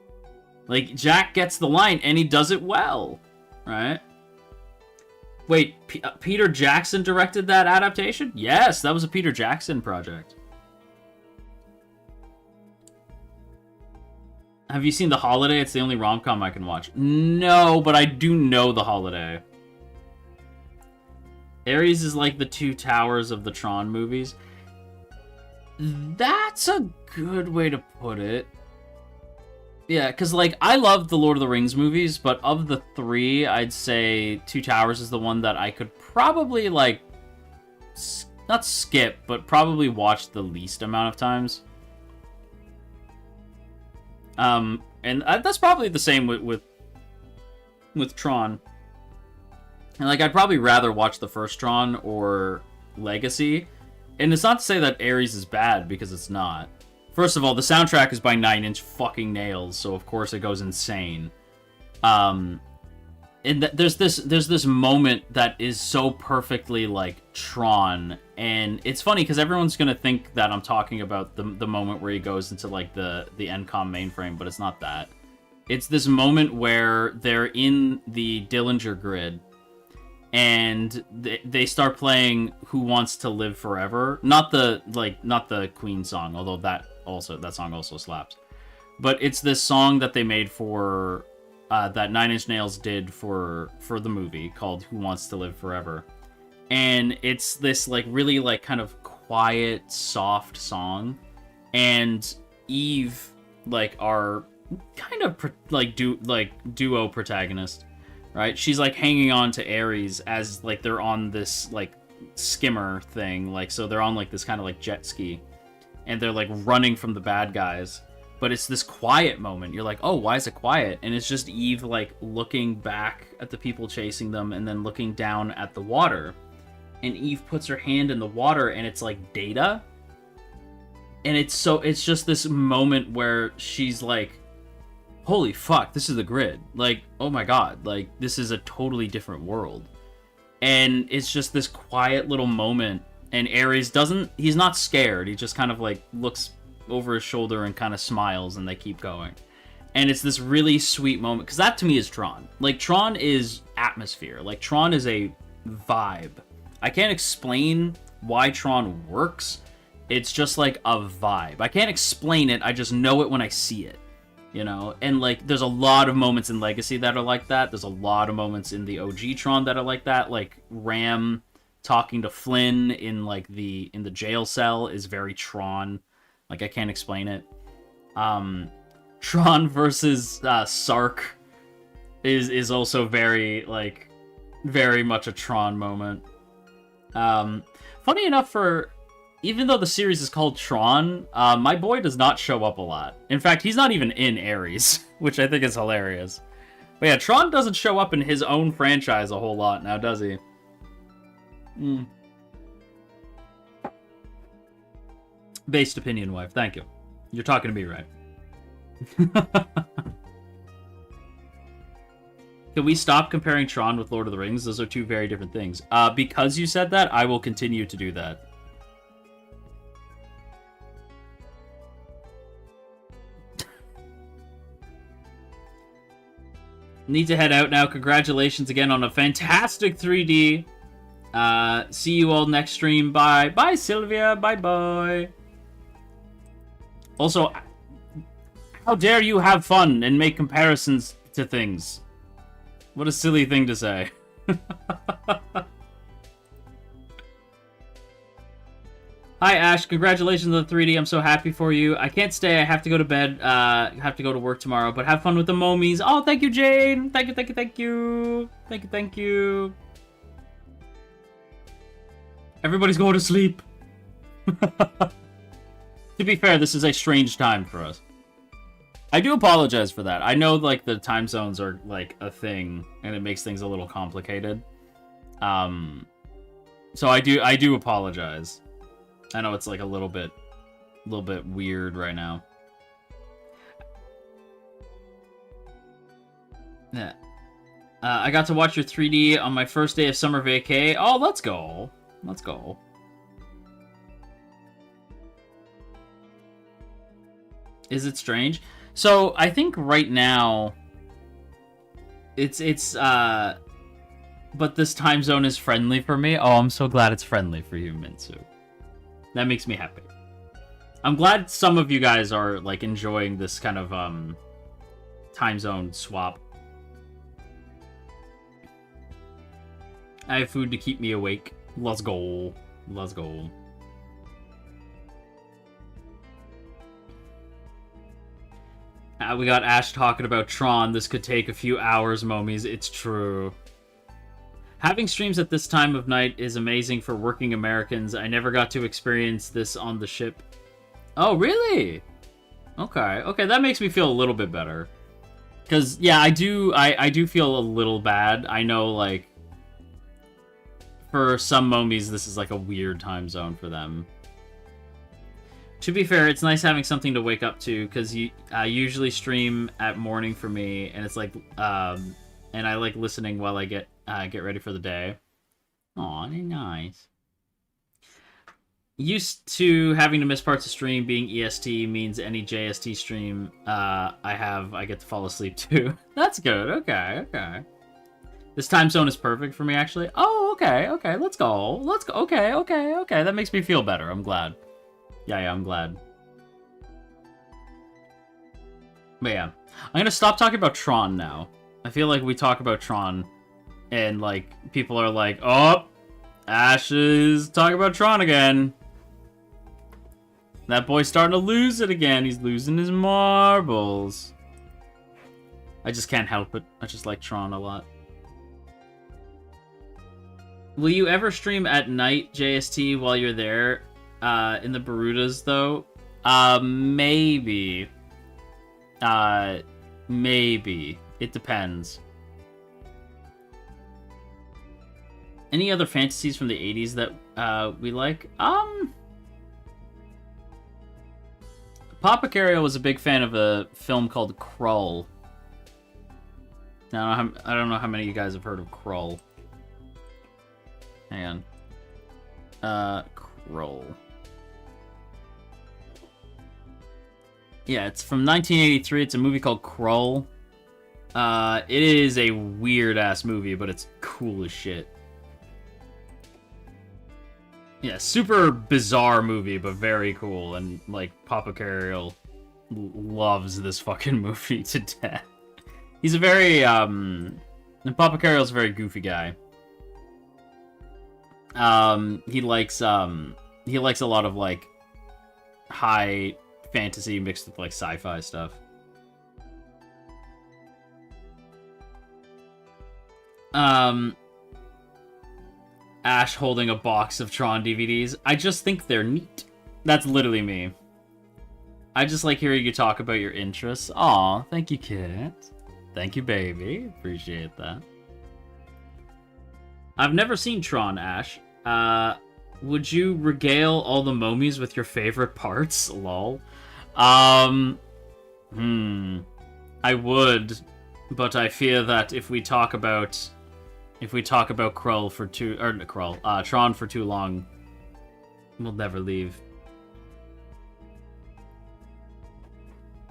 Like, Jack gets the line, and he does it well. Right? Wait, Peter Jackson directed that adaptation? Yes, that was a Peter Jackson project. Have you seen The Holiday? It's the only rom-com I can watch. No, but I do know The Holiday. Ares is like the two towers of the Tron movies. That's a good way to put it. Yeah, because, like, I love the Lord of the Rings movies, but of the three, I'd say Two Towers is the one that I could probably, like, not skip, but probably watch the least amount of times. And that's probably the same with Tron. And, like, I'd probably rather watch the first Tron or Legacy. And it's not to say that Ares is bad, because it's not. First of all, the soundtrack is by Nine Inch fucking Nails, so of course it goes insane. And there's this moment that is so perfectly like Tron, and it's funny because everyone's gonna think that I'm talking about the moment where he goes into like the Encom mainframe, but it's not that. It's this moment where they're in the Dillinger Grid, and they start playing "Who Wants to Live Forever." Not the Queen song, although that song also slaps. But it's this song that they made for that Nine Inch Nails did for the movie called "Who Wants to Live Forever," and it's this like really like kind of quiet, soft song, and Eve, like our kind of duo protagonist, right? She's like hanging on to Ares as like they're on this like skimmer thing, like so they're on like this kind of like jet ski. And they're, like, running from the bad guys. but it's this quiet moment. You're like, oh, why is it quiet? And it's just Eve, like, looking back at the people chasing them and then looking down at the water. And Eve puts her hand in the water, and it's like data. And it's just this moment where she's like, holy fuck, this is the grid. Like, oh my god, like, this is a totally different world. And it's just this quiet little moment, and Ares he's not scared, he just kind of, like, looks over his shoulder and kind of smiles, and they keep going. And it's this really sweet moment, because that to me is Tron. Like, Tron is atmosphere. Like, Tron is a vibe. I can't explain why Tron works. It's just like a vibe. I can't explain it, I just know it when I see it. You know? And, like, there's a lot of moments in Legacy that are like that. There's a lot of moments in the OG Tron that are like that. Like, Ram talking to Flynn in, like, in the jail cell is very Tron. Like, I can't explain it. Tron versus Sark is also very, like, very much a Tron moment. Funny enough, even though the series is called Tron, my boy does not show up a lot. In fact, he's not even in Ares, which I think is hilarious. But yeah, Tron doesn't show up in his own franchise a whole lot now, does he? Based opinion, wife. Thank you. You're talking to me, right? Can we stop comparing Tron with Lord of the Rings? Those are two very different things. Because you said that, I will continue to do that. Need to head out now. Congratulations again on a fantastic 3D. See you all next stream. Bye. Bye, Sylvia. Bye-bye. Also, how dare you have fun and make comparisons to things? What a silly thing to say. Hi, Ash. Congratulations on the 3D. I'm so happy for you. I can't stay. I have to go to bed. I have to go to work tomorrow. But have fun with the momies. Oh, thank you, Jane. Thank you, thank you, thank you. Thank you, thank you. Everybody's going to sleep. To be fair, this is a strange time for us. I do apologize for that. I know, like, the time zones are, like, a thing, and it makes things a little complicated. So I do apologize. I know it's, like, a little bit weird right now. Yeah. I got to watch your 3D on my first day of summer vacay. Oh, let's go. Let's go. Is it strange? So, I think right now, but this time zone is friendly for me. Oh, I'm so glad it's friendly for you, Minsu. That makes me happy. I'm glad some of you guys are, like, enjoying this kind of, time zone swap. I have food to keep me awake. Let's go. Let's go. We got Ash talking about Tron. This could take a few hours, momies. It's true. Having streams at this time of night is amazing for working Americans. I never got to experience this on the ship. Oh, really? Okay. Okay, that makes me feel a little bit better. Because, yeah, I do feel a little bad. I know, like, for some momies, this is, like, a weird time zone for them. To be fair, it's nice having something to wake up to, because I usually stream at morning for me, and it's like, and I like listening while I get ready for the day. Aw, nice. Used to having to miss parts of stream, being EST means any JST stream I get to fall asleep too. That's good, okay. This time zone is perfect for me, actually. Oh, okay, let's go. Okay, that makes me feel better, I'm glad. Yeah, I'm glad. But yeah, I'm gonna stop talking about Tron now. I feel like we talk about Tron, and, like, people are like, oh, Ash is talking about Tron again. That boy's starting to lose it again. He's losing his marbles. I just can't help it. I just like Tron a lot. Will you ever stream at night, JST, while you're there? In the Barudas, though? Maybe. Maybe. It depends. Any other fantasies from the 80s that we like? Papa Carriel was a big fan of a film called Krull. Now, I don't know how many of you guys have heard of Krull. Hang on. Krull. Yeah, it's from 1983. It's a movie called Krull. It is a weird-ass movie, but it's cool as shit. Yeah, super bizarre movie, but very cool. And, like, Papa Carriel loves this fucking movie to death. He's a very, Papa Carriel's a very goofy guy. He likes a lot of, like, high fantasy mixed with, like, sci-fi stuff. Ash holding a box of Tron DVDs. I just think they're neat. That's literally me. I just like hearing you talk about your interests. Aw, thank you, kid. Thank you, baby. Appreciate that. I've never seen Tron, Ash. Would you regale all the momies with your favorite parts? Lol. I would, but I fear that if we talk about Krull for Tron for too long, we'll never leave.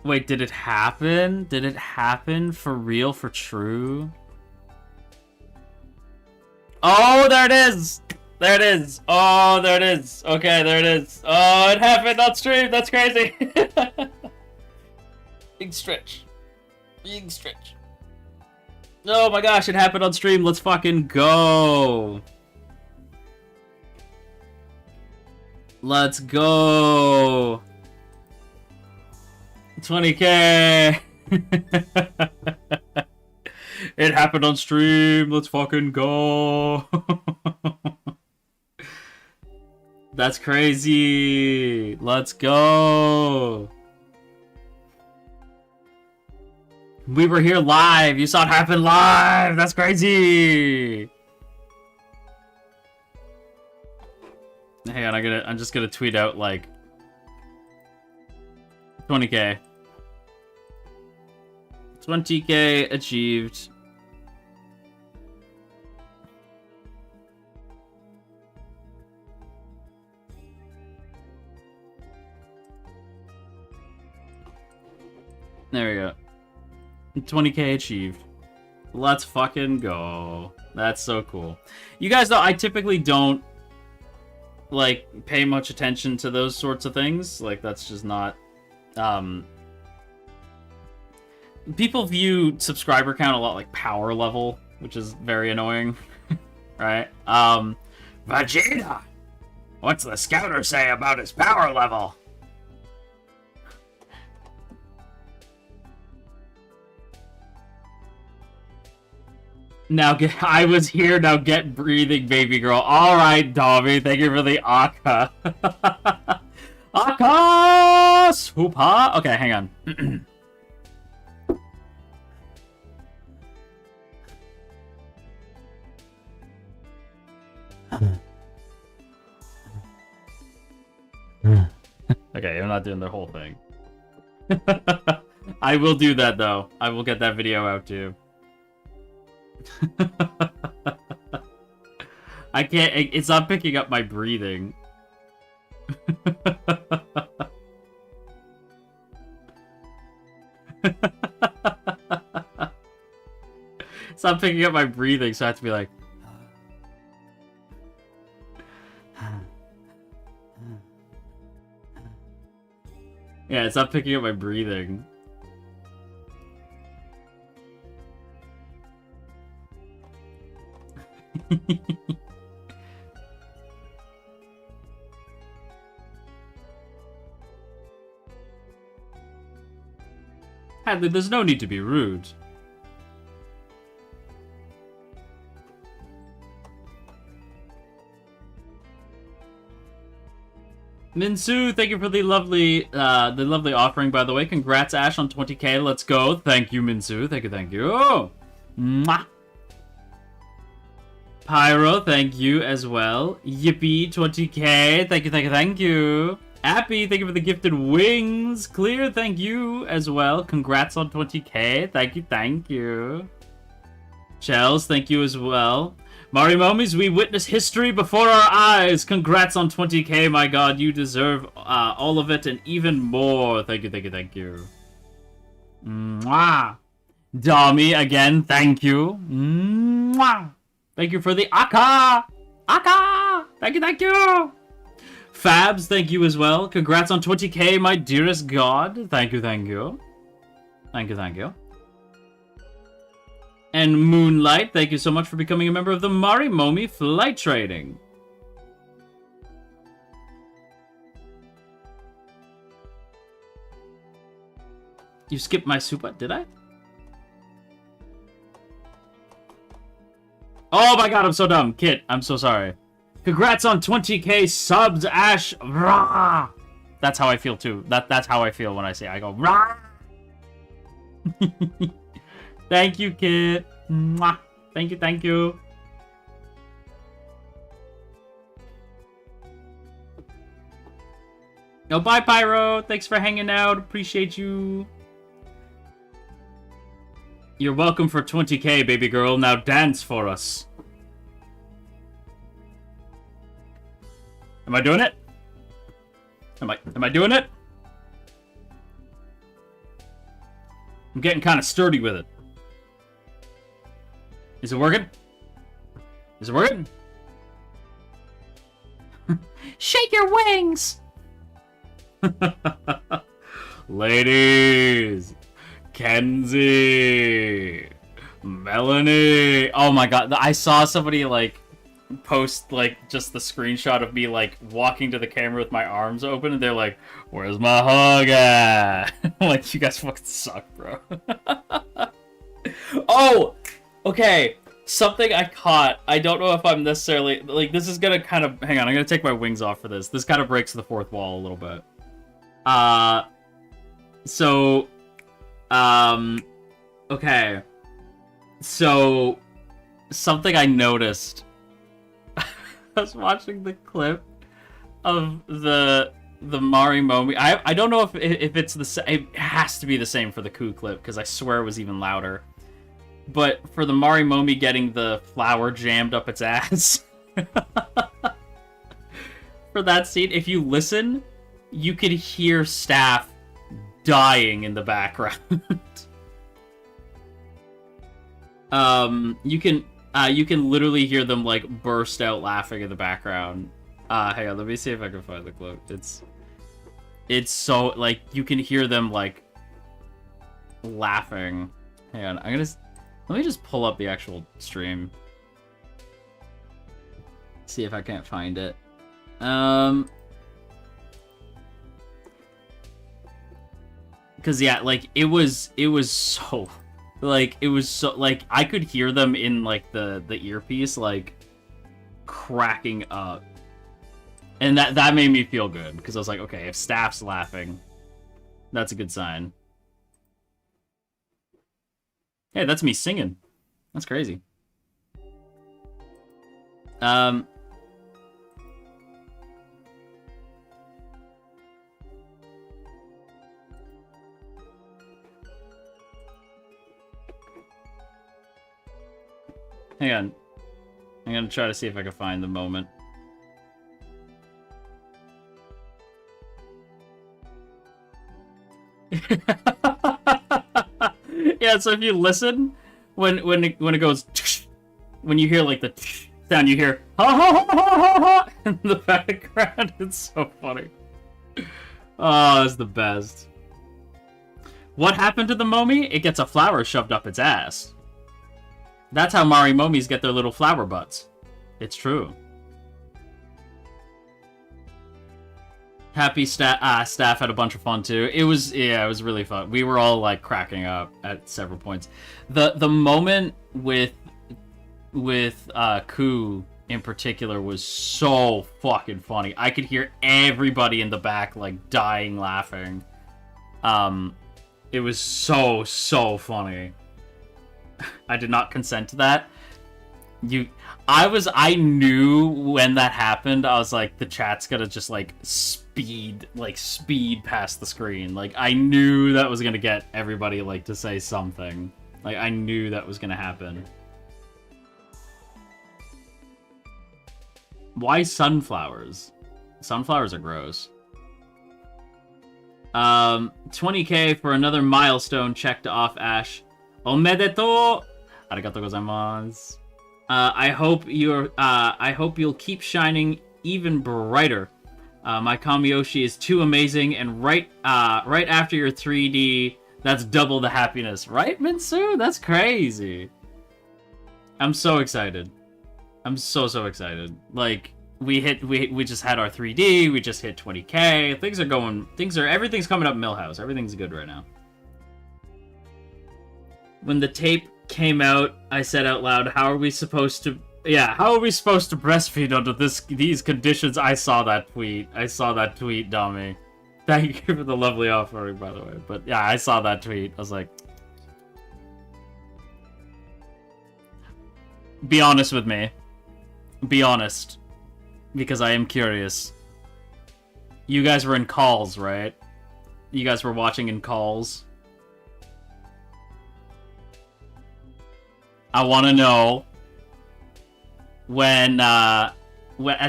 Wait, did it happen? Did it happen for real, for true? Oh, there it is! There it is! Oh, there it is! Okay, there it is. Oh, it happened on stream! That's crazy! Big stretch. Big stretch. Oh my gosh, it happened on stream. Let's fucking go. Let's go. 20K. It happened on stream. Let's fucking go. That's crazy. Let's go. We were here live. You saw it happen live. That's crazy. Hang on, I'm just gonna tweet out like 20K. 20K achieved. There we go. 20K achieved. Let's fucking go. That's so cool. You guys know I typically don't like pay much attention to those sorts of things. Like that's just not people view subscriber count a lot like power level, which is very annoying. Right? Vegeta! What's the scouter say about his power level? Now I was here, now get breathing, baby girl. Alright, Dobby, thank you for the Akka. Akka! Swoopa! Okay, hang on. Okay, I'm not doing the whole thing. I will do that, though. I will get that video out, too. I can't, it's not picking up my breathing. It's not picking up my breathing, so I have to be like... Yeah, it's not picking up my breathing. Hadley, there's no need to be rude. Minsu, thank you for the lovely offering, by the way. Congrats, Ash, on 20k. Let's go. Thank you, Minsu. Thank you, thank you. Oh! Mwah! Pyro, thank you as well. Yippee, 20k. Thank you, thank you, thank you. Appy, thank you for the gifted wings. Clear, thank you as well. Congrats on 20k. Thank you, thank you. Shells, thank you as well. Marimomis, we witness history before our eyes. Congrats on 20k, my god. You deserve all of it and even more. Thank you, thank you, thank you. Mwah. Dami, again, thank you. Mwah. Thank you for the Aka! Aka! Thank you, thank you! Fabs, thank you as well. Congrats on 20k, my dearest god. Thank you, thank you. Thank you, thank you. And Moonlight, thank you so much for becoming a member of the Marimomi Flight Trading. You skipped my super, did I? Oh my god, I'm so dumb. Kit, I'm so sorry. Congrats on 20k subs, Ash. Rah! That's how I feel too. That's how I feel when I say I go rah! Thank you, Kit. Mwah. Thank you, thank you. Oh, bye, Pyro. Thanks for hanging out. Appreciate you. You're welcome for 20k, baby girl. Now dance for us. Am I doing it? Am I doing it? I'm getting kind of sturdy with it. Is it working? Is it working? Shake your wings! Ladies! Kenzie! Melanie! Oh my god, I saw somebody, like, post, like, just the screenshot of me, like, walking to the camera with my arms open, and they're like, where's my hug at? I'm like, you guys fucking suck, bro. Oh! Okay, something I caught. I don't know if I'm necessarily... Like, this is gonna kind of... Hang on, I'm gonna take my wings off for this. This kind of breaks the fourth wall a little bit. Okay. So, something I noticed... I was watching the clip of the Marimomi. I don't know if it's the same. It has to be the same for the Coup clip, because I swear it was even louder. But for the Marimomi getting the flower jammed up its ass. For that scene, if you listen, you could hear staff dying in the background. You can literally hear them, like, burst out laughing in the background. Hang on, let me see if I can find the clip. It's so, like, you can hear them, like, laughing. Hang on, let me just pull up the actual stream. See if I can't find it. Because, yeah, like, it was so... Like, it was so... Like, I could hear them in, like, the earpiece, like, cracking up. And that made me feel good, because I was like, okay, if staff's laughing, that's a good sign. Hey, that's me singing. That's crazy. Hang on. I'm gonna try to see if I can find the moment. Yeah, so if you listen, when it goes, when you hear like the sound, you hear ha ha ha ha ha ha in the background. It's so funny. Oh, it's the best. What happened to the Momi? It gets a flower shoved up its ass. That's how Marimomis get their little flower butts. It's true. Happy staff had a bunch of fun too. It was really fun. We were all like cracking up at several points. The moment with Coup in particular was so fucking funny. I could hear everybody in the back, like, dying laughing. It was so funny. I did not consent to that. I knew when that happened, I was like, the chat's gonna just, like, speed past the screen. Like, I knew that was gonna get everybody, like, to say something. Like, I knew that was gonna happen. Why sunflowers? Sunflowers are gross. 20k for another milestone checked off, Ash. Omedetou! Arigatou gozaimasu. I hope you'll keep shining even brighter. My Kamiyoshi is too amazing, and right after your 3D, that's double the happiness. Right, Minsu? That's crazy. I'm so excited. I'm so excited. Like, we just had our 3D, we just hit 20k. Everything's coming up Millhouse. Everything's good right now. When the tape came out, I said out loud, how are we supposed to breastfeed under these conditions? I saw that tweet, dummy. Thank you for the lovely offering, by the way. But yeah, I saw that tweet. I was like, be honest with me. Be honest. Because I am curious. You guys were in calls, right? You guys were watching in calls. I want to know when at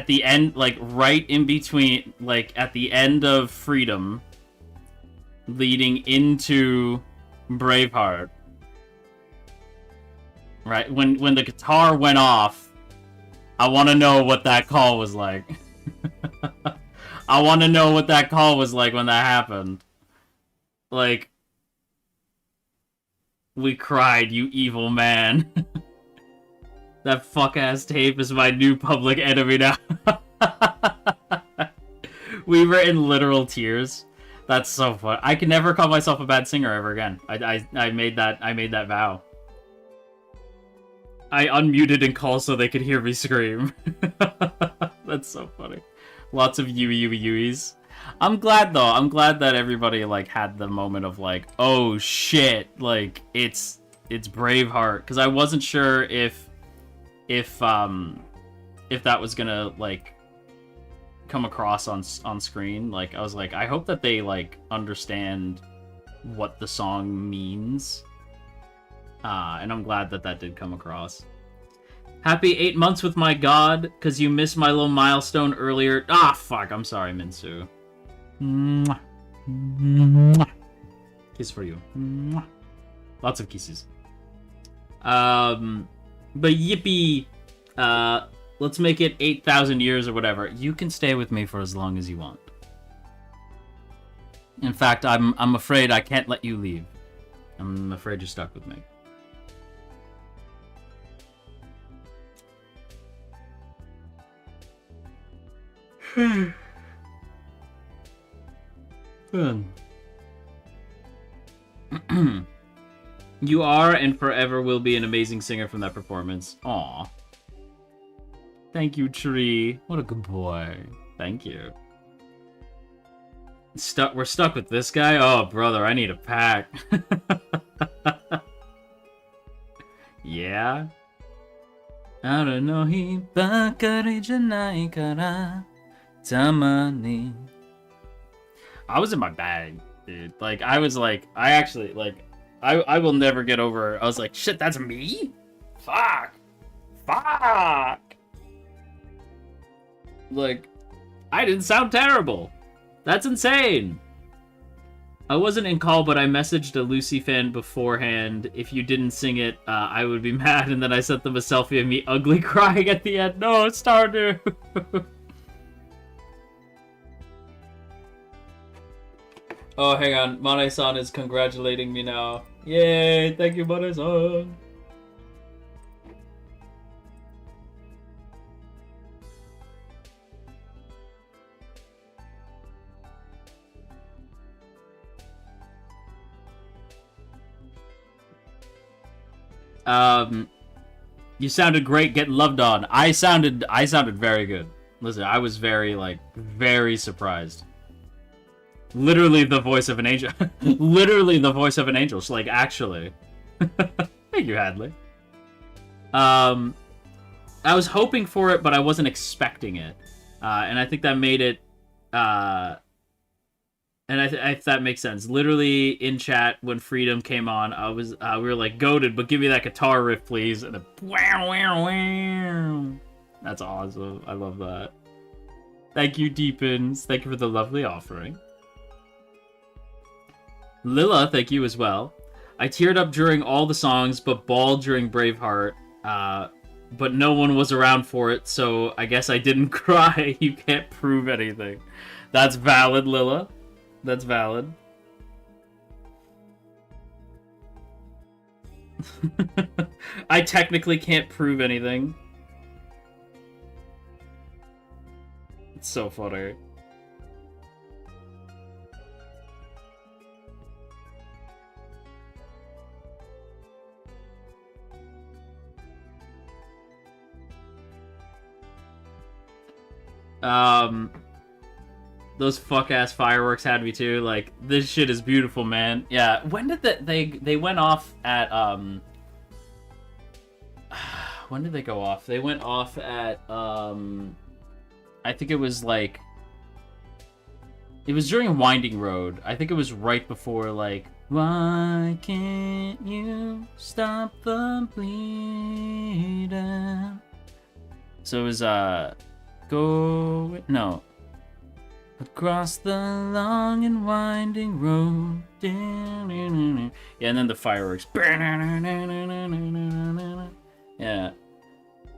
the end, like right in between, like at the end of Freedom, leading into Braveheart, right? When the guitar went off, I want to know what that call was like. I want to know what that call was like when that happened. Like, we cried, you evil man. That fuck-ass tape is my new public enemy now. We were in literal tears. That's so fun. I can never call myself a bad singer ever again. I made that vow. I unmuted in call so they could hear me scream. That's so funny. Lots of Yui's. I'm glad though. I'm glad that everybody like had the moment of like, oh shit, like it's Braveheart, because I wasn't sure if that was gonna like come across on screen. Like I was like, I hope that they like understand what the song means. And I'm glad that that did come across. Happy 8 months with my god, because you missed my little milestone earlier. Ah, fuck, I'm sorry, Minsu. Mwah. Mwah. Kiss for you. Mwah. Lots of kisses. But yippee. Let's make it 8,000 years or whatever. You can stay with me for as long as you want. In fact, I'm afraid I can't let you leave. I'm afraid you're stuck with me. You are and forever will be an amazing singer from that performance. Aw. Thank you, Tree. What a good boy. Thank you. We're stuck with this guy? Oh, brother, I need a pack. Yeah? I don't know, he bakari janai kara tamani. I was in my bag, dude. Like, I actually, like, I will never get over it. I was like, shit, that's me? Fuck. Like, I didn't sound terrible. That's insane. I wasn't in call, but I messaged a Lucy fan beforehand. If you didn't sing it, I would be mad. And then I sent them a selfie of me ugly crying at the end. No, Stardew. Oh, hang on. Mane-san is congratulating me now. Yay! Thank you, Mane-san. You sounded great getting loved on. I sounded very good. Listen, I was very, like, very surprised. Literally the voice of an angel. Literally the voice of an angel. So, like, actually. Thank you, Hadley. I was hoping for it, but I wasn't expecting it. And I think that made it... and if that makes sense. Literally, in chat, when Freedom came on, we were like, goated, but give me that guitar riff, please. And then, wow, wow, wow. That's awesome. I love that. Thank you, Deepins. Thank you for the lovely offering. Lila, thank you as well. I teared up during all the songs, but bawled during Braveheart. But no one was around for it, so I guess I didn't cry. You can't prove anything. That's valid, Lila. That's valid. I technically can't prove anything. It's so funny. Those fuck-ass fireworks had me too. Like, this shit is beautiful, man. Yeah, when did they went off at, when did they go off? They went off at, I think it was, like, it was during Winding Road. I think it was right before, like, why can't you stop the bleeding? So it was, no. Across the long and winding road. Yeah, and then the fireworks. Yeah.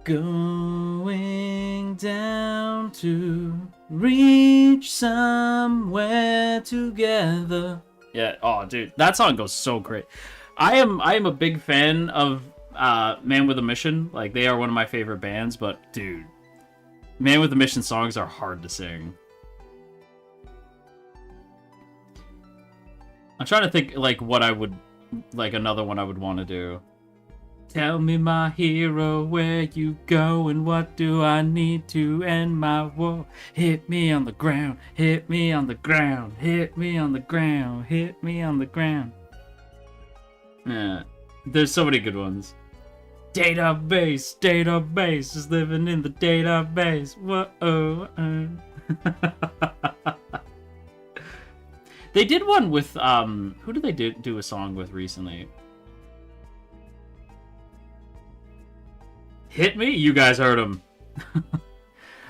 Going down to reach somewhere together. Yeah, oh dude, that song goes so great. I am a big fan of Man with a Mission. Like, they are one of my favorite bands, but dude, Man with a Mission songs are hard to sing. I'm trying to think, like, what I would... like, another one I would want to do. Tell me, my hero, where you go, and what do I need to end my war? Hit me on the ground, hit me on the ground, hit me on the ground, hit me on the ground. Yeah, there's so many good ones. Database is living in the database. Whoa. They did one with, who did they do a song with recently? Hit Me? You guys heard them.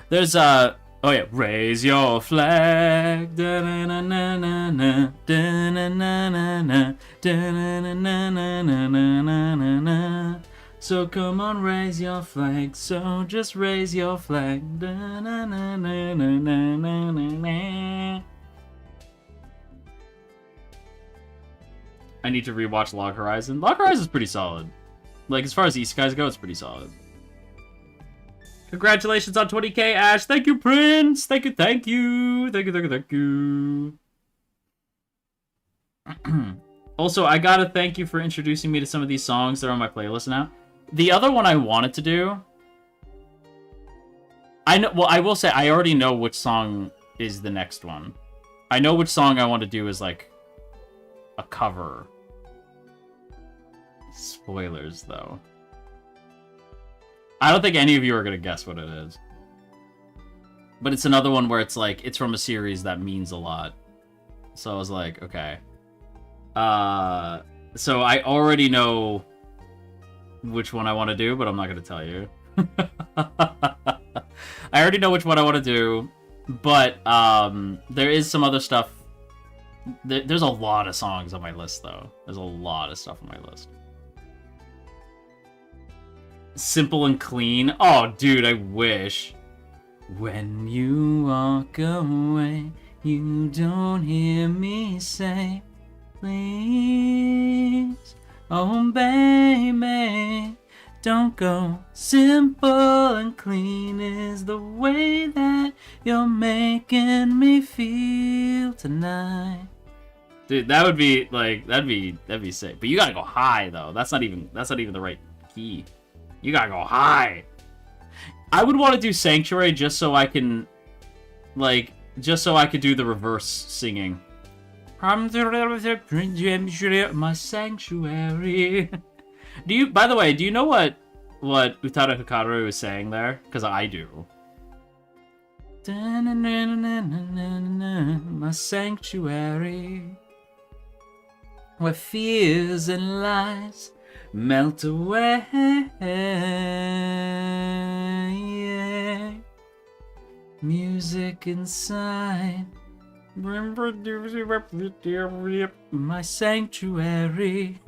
There's, oh yeah, raise your flag. Da-na-na-na-na-na. Da-na-na-na-na. Da-na-na-na-na-na-na-na. So come on, raise your flag. So just raise your flag. Da-na-na-na-na-na-na-na. I need to rewatch Log Horizon. Log Horizon is pretty solid. Like, as far as isekais go, it's pretty solid. Congratulations on 20k, Ash. Thank you, Prince. Thank you. Thank you. Also, I gotta thank you for introducing me to some of these songs that are on my playlist now. The other one I wanted to do... I know. Well, I will say, I already know which song is the next one. I know which song I want to do is, like, a cover. Spoilers, though. I don't think any of you are going to guess what it is. But it's another one where it's like, it's from a series that means a lot. So I was like, okay. So I already know which one I want to do, but I'm not going to tell you. I already know which one I want to do, but there is some other stuff. There's a lot of songs on my list, though. There's a lot of stuff on my list. Simple and Clean. Oh, dude, I wish. When you walk away, you don't hear me say, please, oh baby, don't go. Simple and clean is the way that you're making me feel tonight. Dude, that would be like that'd be sick. But you gotta go high though. That's not even the right key. You gotta go high. I would want to do Sanctuary just so I can, like, just so I could do the reverse singing. My sanctuary. By the way, do you know what Utada Hikaru is saying there? Because I do. My sanctuary, where fears and lies melt away. Music inside, my sanctuary.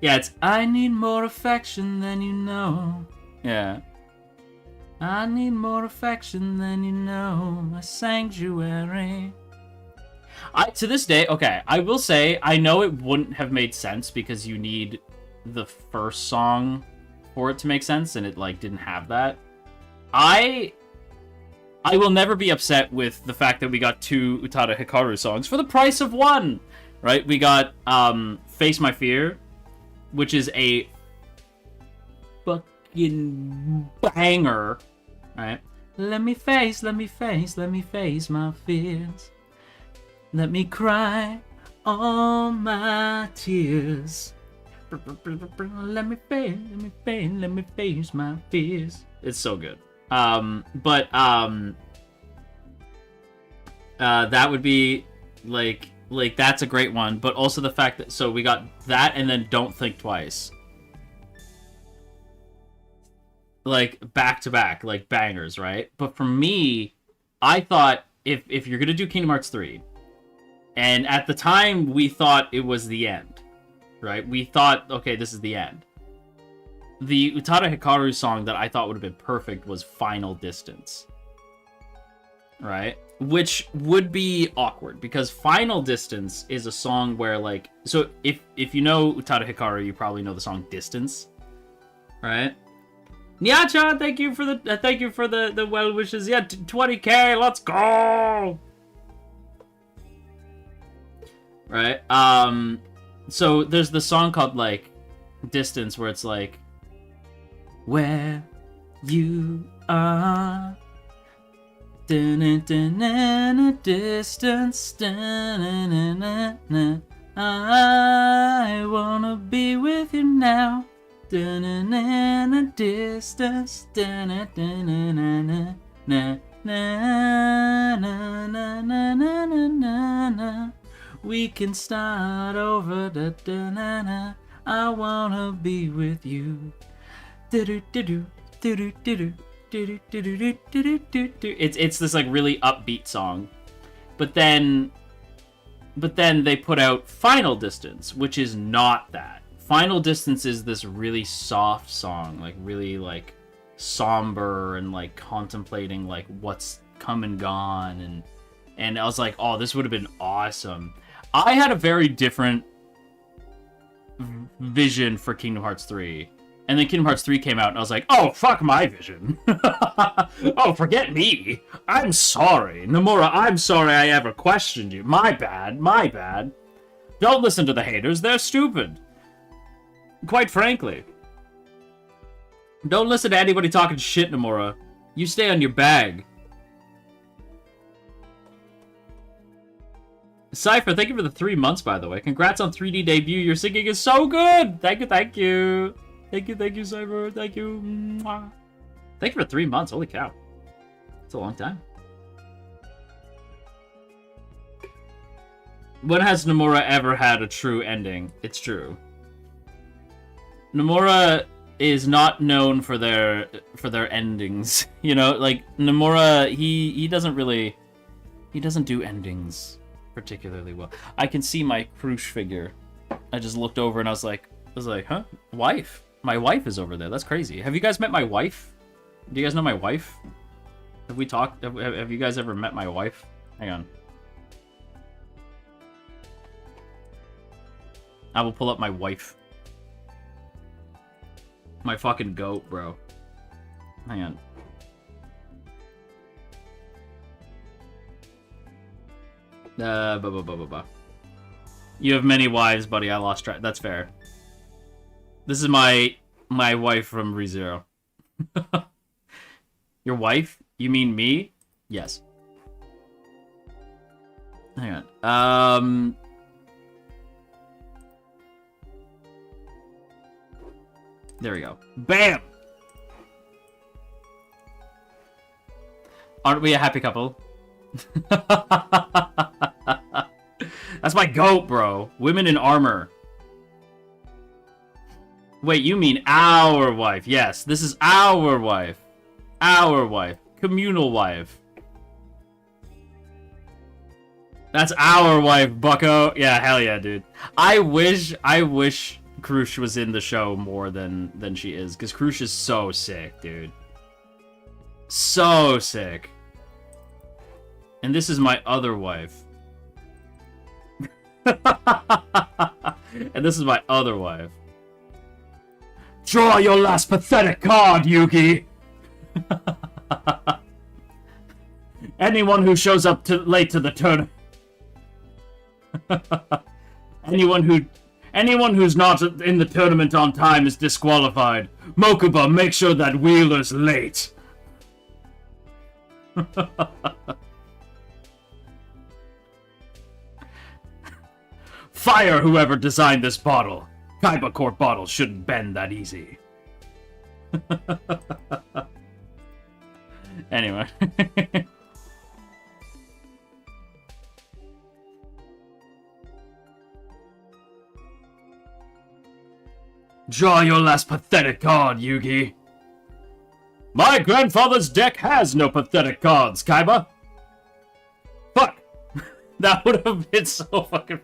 Yeah, it's I need more affection than you know. Yeah. I need more affection than you know, my sanctuary. To this day, okay, I will say, I know it wouldn't have made sense because you need the first song for it to make sense, and it, like, didn't have that. I will never be upset with the fact that we got 2 Utada Hikaru songs for the price of 1, right? We got, Face My Fear, which is a fucking banger, right? Let me face my fears. Let me cry all my tears. Let me face my fears. It's so good. That would be like that's a great one, but also the fact that, so we got that and then Don't Think Twice. Like, back to back, like, bangers, right? But for me, I thought, if you're gonna do Kingdom Hearts 3, and at the time, we thought it was the end, right? We thought, okay, this is the end. The Utada Hikaru song that I thought would have been perfect was Final Distance, right? Which would be awkward, because Final Distance is a song where, like... So, if you know Utada Hikaru, you probably know the song Distance, right? Nya-chan, thank you for the well wishes. Yeah, 20k, let's go. Right? So there's the song called, like, Distance, where it's like, where you are, distance, I wanna be with you now. Distance, we can start over. I wanna be with you. It's this, like, really upbeat song, but then they put out Final Distance, which is not that. Final Distance is this really soft song, like, really, like, somber and, like, contemplating, like, what's come and gone, and I was like, oh, this would have been awesome. I had a very different vision for Kingdom Hearts 3, and then Kingdom Hearts 3 came out, and I was like, oh, fuck my vision. Oh, forget me. I'm sorry. Nomura, I'm sorry I ever questioned you. My bad. Don't listen to the haters, they're stupid. Quite frankly. Don't listen to anybody talking shit, Nomura. You stay on your bag. Cypher, thank you for the 3 months, by the way. Congrats on 3D debut. Your singing is so good. Thank you. Thank you, Cypher. Thank you. Mwah. Thank you for 3 months. Holy cow. It's a long time. When has Nomura ever had a true ending? It's true. Nomura is not known for their endings. You know, like, Nomura, he doesn't do endings particularly well. I can see my Krush figure. I just looked over and I was like, huh? Wife? My wife is over there. That's crazy. Have you guys met my wife? Do you guys know my wife? Have we talked? Have you guys ever met my wife? Hang on. I will pull up my wife. My fucking goat, bro. Hang on. You have many wives, buddy. I lost track. That's fair. This is my My wife from ReZero. Your wife? You mean me? Yes. Hang on. There we go. Bam! Aren't we a happy couple? That's my goat, bro. Women in armor. Wait, you mean our wife? Yes, this is our wife. Our wife. Communal wife. That's our wife, bucko. Yeah, hell yeah, dude. I wish Krush was in the show more than she is, because Krush is so sick, dude. So sick. And this is my other wife. And this is my other wife. Draw your last pathetic card, Yugi! Anyone who shows up late to the tournament... Anyone who's not in the tournament on time is disqualified. Mokuba, make sure that Wheeler's late. Fire whoever designed this bottle. Kaiba Court bottles shouldn't bend that easy. Anyway. Draw your last pathetic card, Yugi. My grandfather's deck has no pathetic cards, Kaiba. Fuck. That would have been so fucking...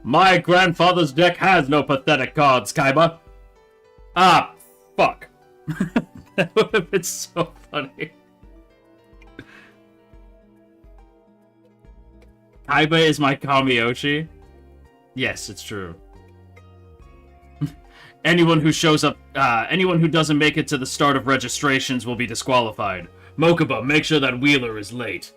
My grandfather's deck has no pathetic cards, Kaiba. Ah, fuck. That would have been so funny. Kaiba is my Kamiyoshi? Yes, it's true. Anyone who shows up, anyone who doesn't make it to the start of registrations will be disqualified. Mokuba, make sure that Wheeler is late.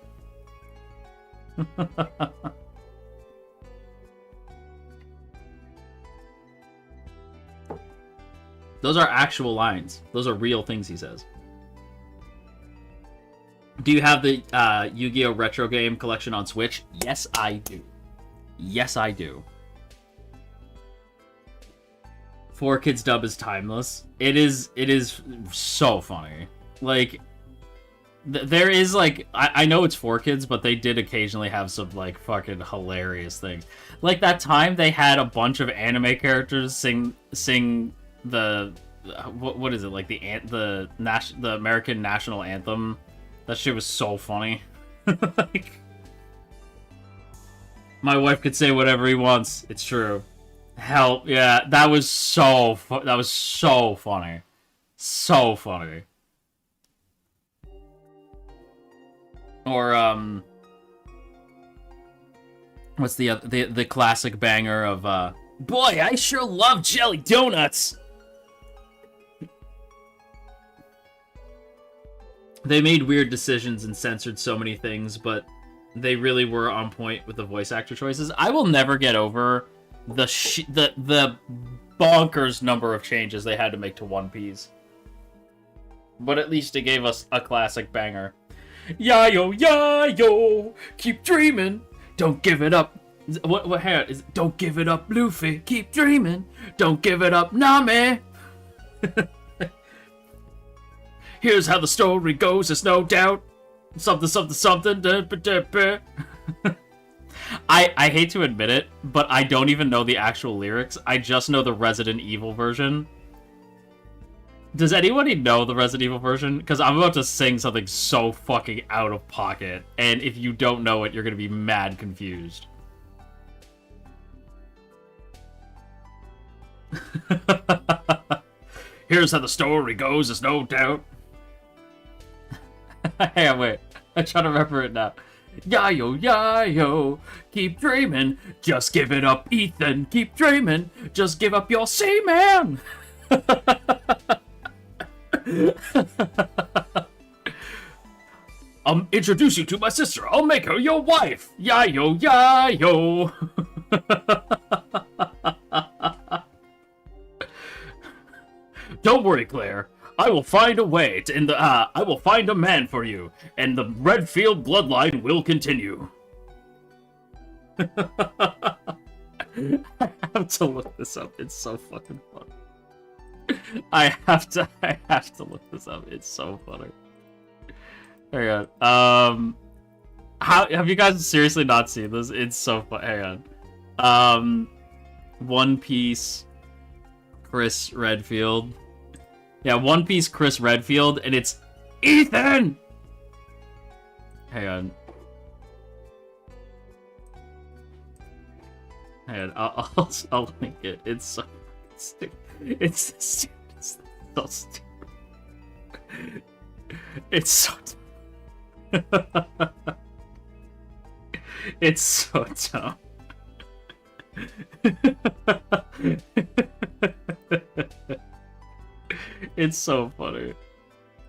Those are actual lines. Those are real things he says. Do you have the Yu-Gi-Oh! Retro game collection on Switch? Yes, I do. Yes, I do. 4Kids dub is timeless. It is so funny. Like, there is, like, I know it's 4Kids, but they did occasionally have some, like, fucking hilarious things. Like, that time they had a bunch of anime characters sing the... What is it? Like, the American national anthem. That shit was so funny. Like, my wife could say whatever he wants. It's true. Help, yeah, that was so funny. So funny. Or, what's the classic banger of, boy, I sure love jelly donuts! They made weird decisions and censored so many things, but they really were on point with the voice actor choices. I will never get over the bonkers number of changes they had to make to One Piece. But at least it gave us a classic banger. Yayo, keep dreaming, don't give it up. What hair is? Don't give it up, Luffy. Keep dreaming, don't give it up, Nami. Here's how the story goes, there's no doubt. Something. I hate to admit it, but I don't even know the actual lyrics. I just know the Resident Evil version. Does anybody know the Resident Evil version? Because I'm about to sing something so fucking out of pocket, and if you don't know it, you're gonna be mad confused. Here's how the story goes, there's no doubt. Hang on, wait. I'm trying to remember it now. Yayo, keep dreaming. Just give it up, Ethan. Keep dreaming. Just give up your seaman. I'll introduce you to my sister. I'll make her your wife. Yayo. Don't worry, Claire. I will find a way to I will find a man for you, and the Redfield bloodline will continue. I have to look this up. It's so fucking funny. I have to look this up. It's so funny. Hang on. How have you guys seriously not seen this? It's so fun. Hang on. One Piece Chris Redfield. Yeah, One Piece Chris Redfield, and it's Ethan! Hang on. Hang on, I'll link it. It's so stupid. It's so stupid. It's so it's so dumb. It's so funny.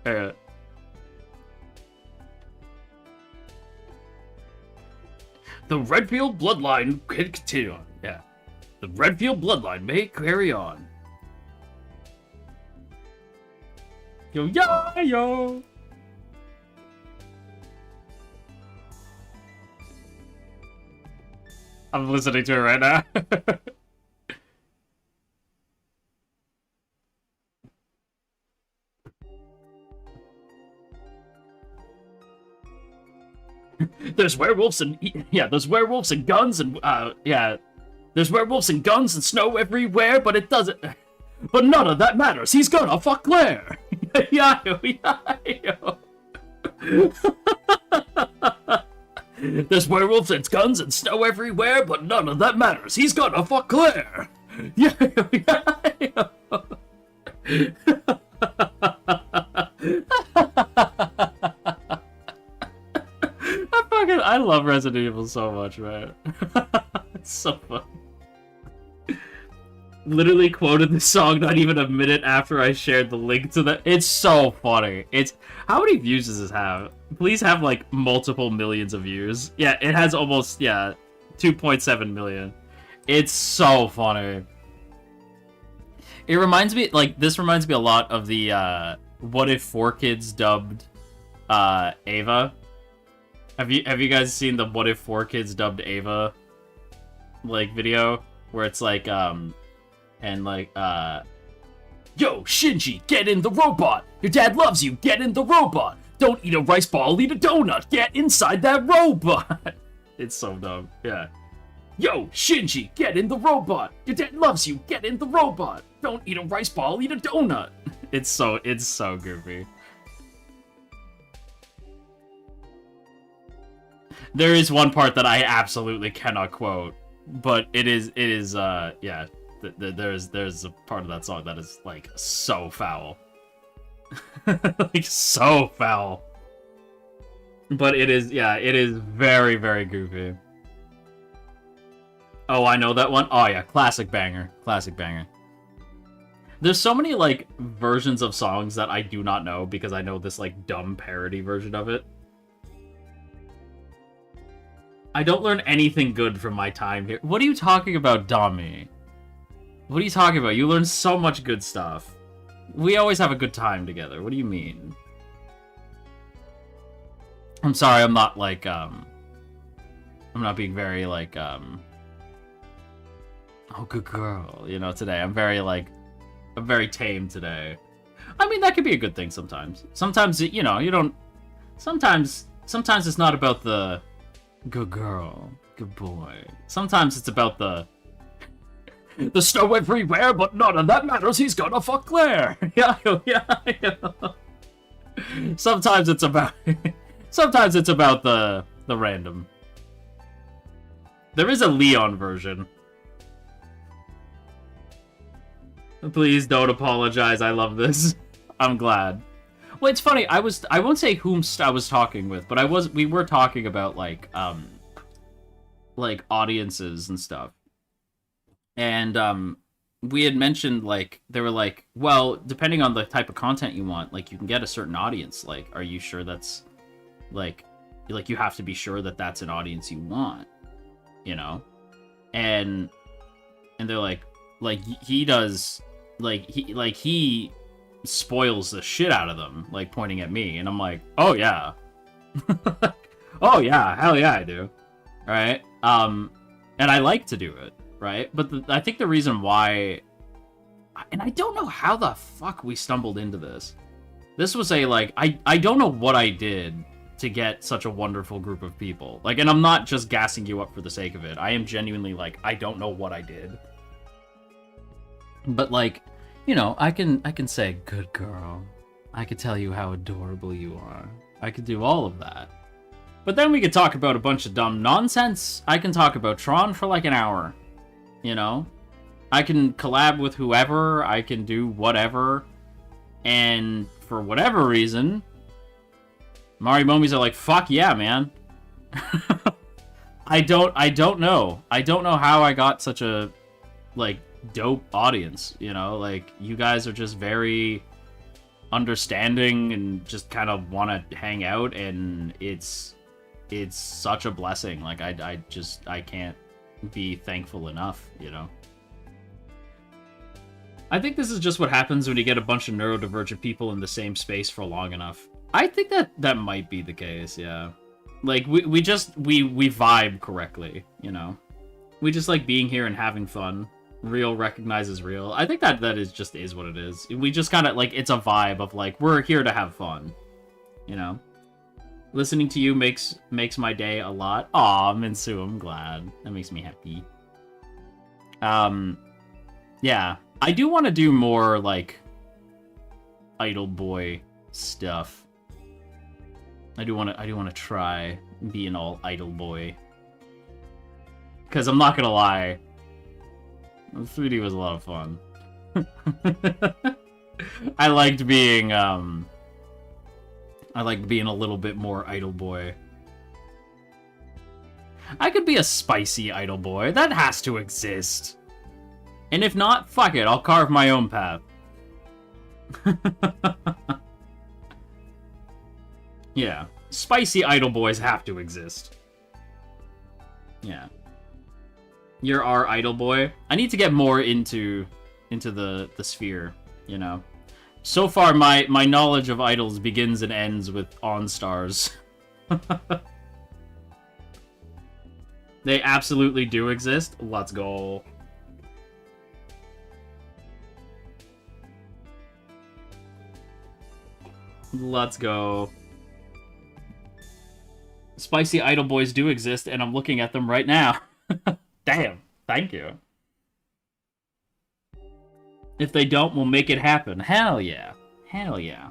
The Redfield bloodline can continue on. Yeah. The Redfield bloodline may carry on. Yo, yeah, yo! I'm listening to it right now. There's werewolves and there's werewolves and guns and there's werewolves and guns and snow everywhere, but it doesn't. But none of that matters. He's gonna fuck Claire. There's werewolves and guns and snow everywhere, but none of that matters. He's gonna fuck Claire. I love Resident Evil so much, man. It's so fun. Literally quoted the song not even a minute after I shared the link to the. It's so funny. It's how many views does this have? Please have like multiple millions of views. Yeah, it has almost 2.7 million. It's so funny. It reminds me this reminds me a lot of the What If 4Kids dubbed Ava. Have you guys seen the What If 4Kids dubbed Ava video where it's yo, Shinji, get in the robot. Your dad loves you. Get in the robot. Don't eat a rice ball, eat a donut. Get inside that robot. It's so dumb. Yeah. Yo, Shinji, get in the robot. Your dad loves you. Get in the robot. Don't eat a rice ball, eat a donut. It's so goofy. There is one part that I absolutely cannot quote, but there's a part of that song that is so foul. So foul. But it is very, very goofy. Oh, I know that one. Oh yeah, classic banger. Classic banger. There's so many versions of songs that I do not know because I know this dumb parody version of it. I don't learn anything good from my time here. What are you talking about, Dami? What are you talking about? You learn so much good stuff. We always have a good time together. What do you mean? I'm sorry, I'm not I'm not being very oh, good girl, today. I'm very I'm very tame today. I mean, that could be a good thing sometimes. Sometimes, you don't... Sometimes it's not about the... Good girl, good boy. Sometimes it's about the snow everywhere, but none of that matters. He's gonna fuck Claire. Yeah. Sometimes it's about the random. There is a Leon version. Please don't apologize. I love this. I'm glad. Well, it's funny. I won't say whom I was talking with, but we were talking about audiences and stuff. And we had mentioned they were well, depending on the type of content you want, you can get a certain audience. Are you sure that's you have to be sure that that's an audience you want, And they're he does he spoils the shit out of them, like, pointing at me. And I'm like, oh, yeah. Oh, yeah, hell yeah, I do. Right? And I like to do it, right? But I think the reason why... And I don't know how the fuck we stumbled into this. This was a, like... I don't know what I did to get such a wonderful group of people. Like, and I'm not just gassing you up for the sake of it. I am genuinely, like, I don't know what I did. But, like, you know, I can say, good girl. I could tell you how adorable you are. I could do all of that. But then we could talk about a bunch of dumb nonsense. I can talk about Tron for like an hour. You know? I can collab with whoever. I can do whatever. And for whatever reason, Marimomis are like, fuck yeah, man. I don't know. I don't know how I got such a, like, dope audience, you know? Like, you guys are just very understanding and just kind of want to hang out, and it's such a blessing. Like, I can't be thankful enough, you know? I think this is just what happens when you get a bunch of neurodivergent people in the same space for long enough. I think that might be the case, yeah. Like, we vibe correctly, you know? We just like being here and having fun. Real recognizes real. I think that is what it is. We just kind of, like, it's a vibe of, like, we're here to have fun, you know? Listening to you makes my day a lot. Aw, Minsu, I'm glad. That makes me happy. Yeah. I do want to do more, like, idol boy stuff. I do want to try being all idol boy. Because I'm not gonna lie, 3D was a lot of fun. I liked being a little bit more idol boy. I could be a spicy idol boy. That has to exist. And if not, fuck it, I'll carve my own path. Yeah. Spicy idol boys have to exist. Yeah. You're our idol boy. I need to get more into the sphere, you know. So far, my knowledge of idols begins and ends with OnStars. They absolutely do exist. Let's go. Let's go. Spicy idol boys do exist, and I'm looking at them right now. Damn, thank you. If they don't, we'll make it happen. Hell yeah. Hell yeah.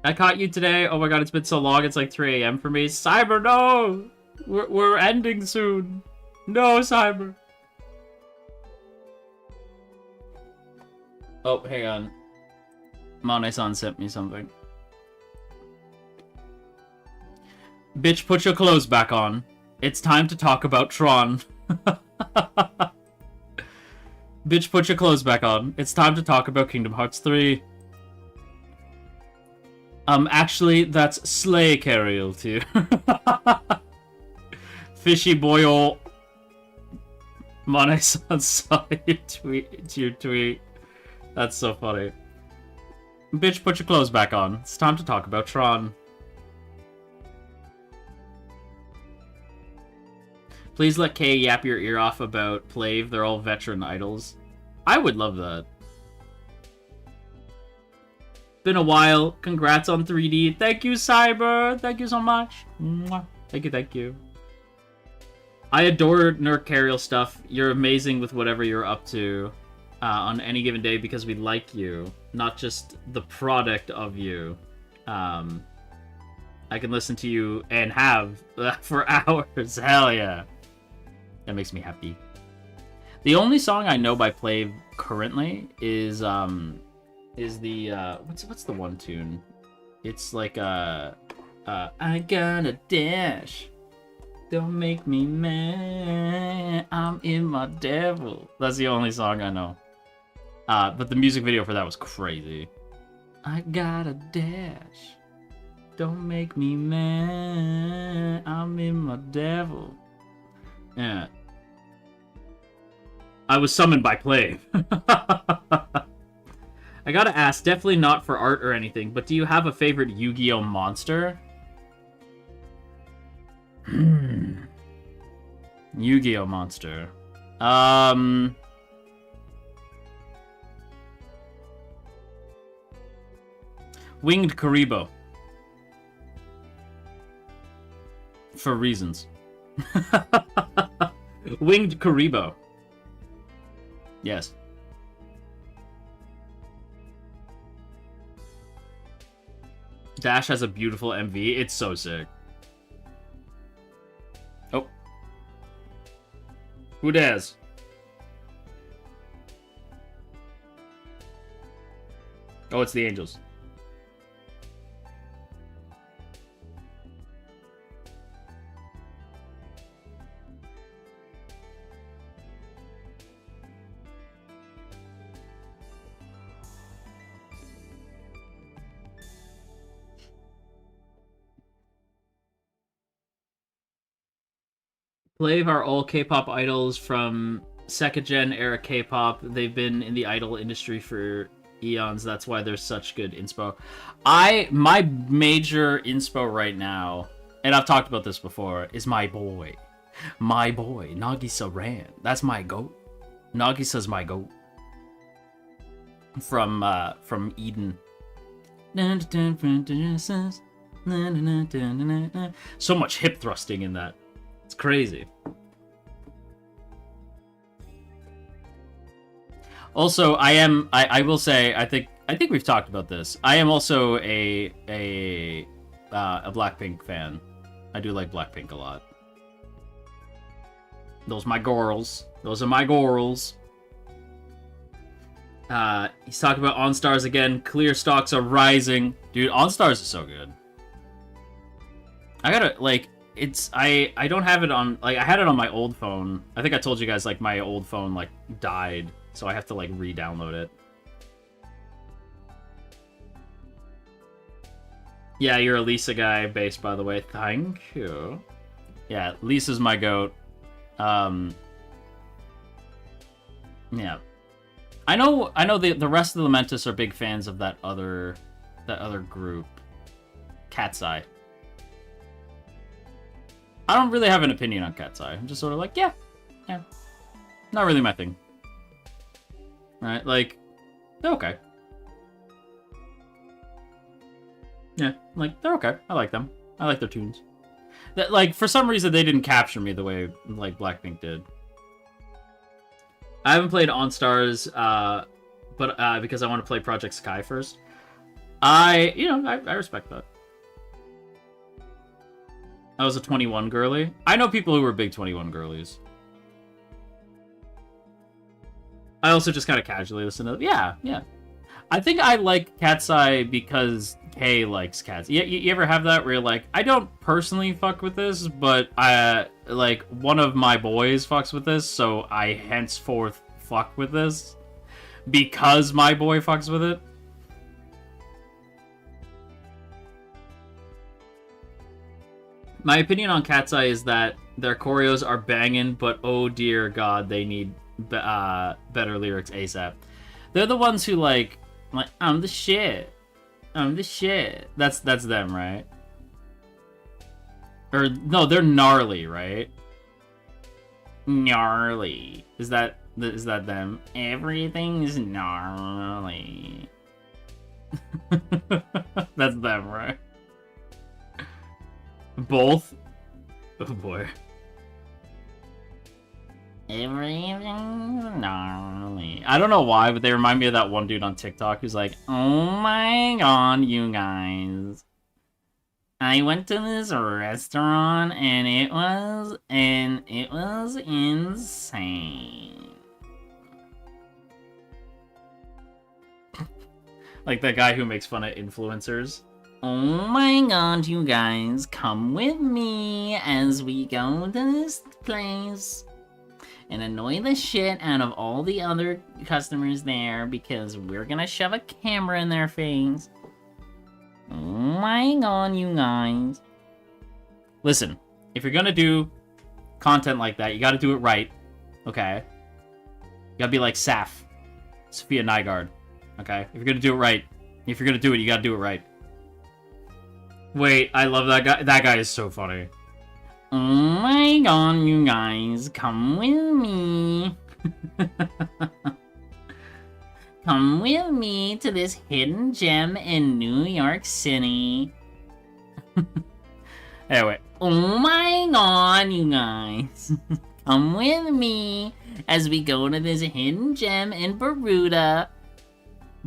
I caught you today. Oh my god, it's been so long. It's like 3 a.m. for me. Cyber, no! We're ending soon. No, Cyber. Oh, hang on. Mane-san sent me something. Bitch, put your clothes back on. It's time to talk about Tron. Bitch, put your clothes back on. It's time to talk about Kingdom Hearts 3. Actually, that's Ashkariel too. Fishy boyo. Mane-san saw your tweet. That's so funny. Bitch, put your clothes back on. It's time to talk about Tron. Please let Kay yap your ear off about Plave. They're all veteran idols. I would love that. Been a while. Congrats on 3D. Thank you, Cyber. Thank you so much. Mwah. Thank you, thank you. I adore AFTERKARIEL stuff. You're amazing with whatever you're up to on any given day because we like you, not just the product of you. I can listen to you and have for hours. Hell yeah. That makes me happy. The only song I know by Plave currently is the what's the one tune? It's like I gotta dash. Don't make me mad. I'm in my devil. That's the only song I know. But the music video for that was crazy. I gotta dash. Don't make me mad. I'm in my devil. Yeah. I was summoned by Plave. I gotta ask, definitely not for art or anything, but do you have a favorite Yu-Gi-Oh monster? Yu-Gi-Oh monster. Winged Karibo. For reasons. Winged Karibo. Yes. Dash has a beautiful MV. It's so sick. Oh. Who dares? Oh, it's the Angels. Plave are all K-pop idols from second-gen era K-pop. They've been in the idol industry for eons. That's why there's such good inspo. My major inspo right now, and I've talked about this before, is my boy. My boy, Nagisa Ran. That's my goat. Nagisa's my goat. From Eden. So much hip thrusting in that. It's crazy. Also, I will say, I think we've talked about this. I am also a Blackpink fan. I do like Blackpink a lot. Those my girls. Those are my girls. He's talking about OnStars again. Clear stocks are rising. Dude, OnStars is so good. I gotta, like, I don't have it on, like, I had it on my old phone. I think I told you guys, like, my old phone, like, died. So I have to, like, re-download it. Yeah, you're a Lisa guy base, by the way. Thank you. Yeah, Lisa's my goat. Yeah. I know the rest of the Lamentus are big fans of that other group. Cat's Eye. I don't really have an opinion on Cat's Eye. I'm just sort of like, yeah. Not really my thing. Right? Like, they're okay. Yeah, like, they're okay. I like them. I like their tunes. That, like, for some reason, they didn't capture me the way, like, Blackpink did. I haven't played OnStars, but because I want to play Project Sky first. I respect that. I was a 21 girly. I know people who were big 21 girlies. I also just kind of casually listen to them. Yeah. I think I like Cat's Eye because Kay likes Cat's Eye. You ever have that where you're like, I don't personally fuck with this, but like, one of my boys fucks with this, so I henceforth fuck with this because my boy fucks with it? My opinion on Cat's Eye is that their choreos are banging, but oh dear god, they need better lyrics ASAP. They're the ones who like, I'm the shit. I'm the shit. That's them, right? Or no, they're gnarly, right? Gnarly. Is that them? Everything's gnarly. That's them, right? Both? Oh boy. Everything's gnarly. I don't know why, but they remind me of that one dude on TikTok who's like, oh my god, you guys. I went to this restaurant and it was insane. Like that guy who makes fun of influencers. Oh my god, you guys, come with me as we go to this place and annoy the shit out of all the other customers there because we're gonna shove a camera in their face. Oh my god, you guys. Listen, if you're gonna do content like that, you gotta do it right, okay? You gotta be like Sophia Nygaard. Okay? If you're gonna do it right. If you're gonna do it, you gotta do it right. Wait, I love that guy. That guy is so funny. Oh my god, you guys, come with me. Come with me to this hidden gem in New York City. Anyway, oh my god, you guys. Come with me as we go to this hidden gem in Baruda.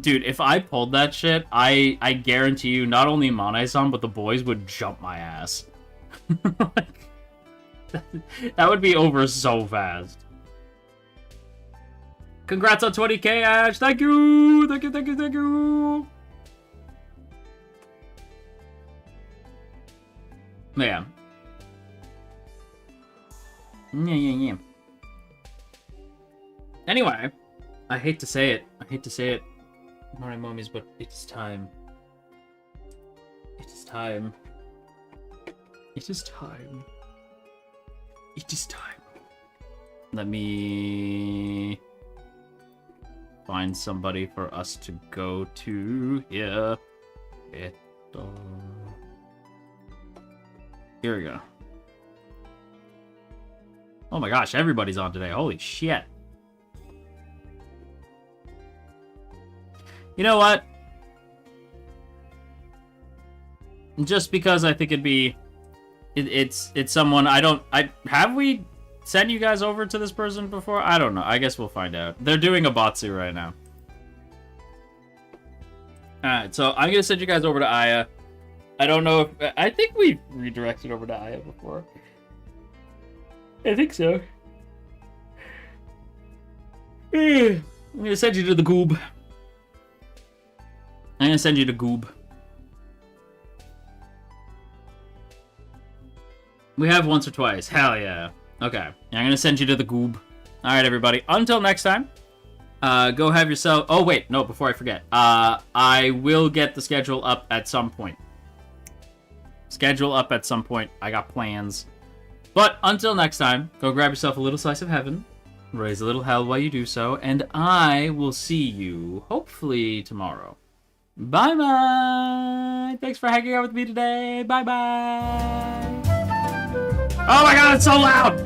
Dude, if I pulled that shit, I guarantee you, not only Mane-san, but the boys would jump my ass. Like, that would be over so fast. Congrats on 20k, Ash! Thank you! Thank you, thank you, thank you! Yeah. Yeah. Anyway, I hate to say it. Morning, mummies, but it's time. It is time. It is time. It is time. Let me find somebody for us to go to here. Here we go. Oh my gosh, everybody's on today. Holy shit. You know what? Just because I think it'd be... It's someone have we sent you guys over to this person before? I don't know. I guess we'll find out. They're doing a Batsu right now. Alright, so I'm gonna send you guys over to Aya. I don't know if... I think we've redirected over to Aya before. I think so. I'm gonna send you to the goob. I'm gonna send you to goob. We have once or twice. Hell yeah. Okay. I'm gonna send you to the goob. Alright, everybody. Until next time. Go have yourself... Oh, wait. No, before I forget. I will get the schedule up at some point. Schedule up at some point. I got plans. But until next time, go grab yourself a little slice of heaven. Raise a little hell while you do so. And I will see you, hopefully, tomorrow. Bye-bye! Thanks for hanging out with me today. Bye-bye! Oh my god, it's so loud!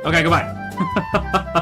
Okay, goodbye.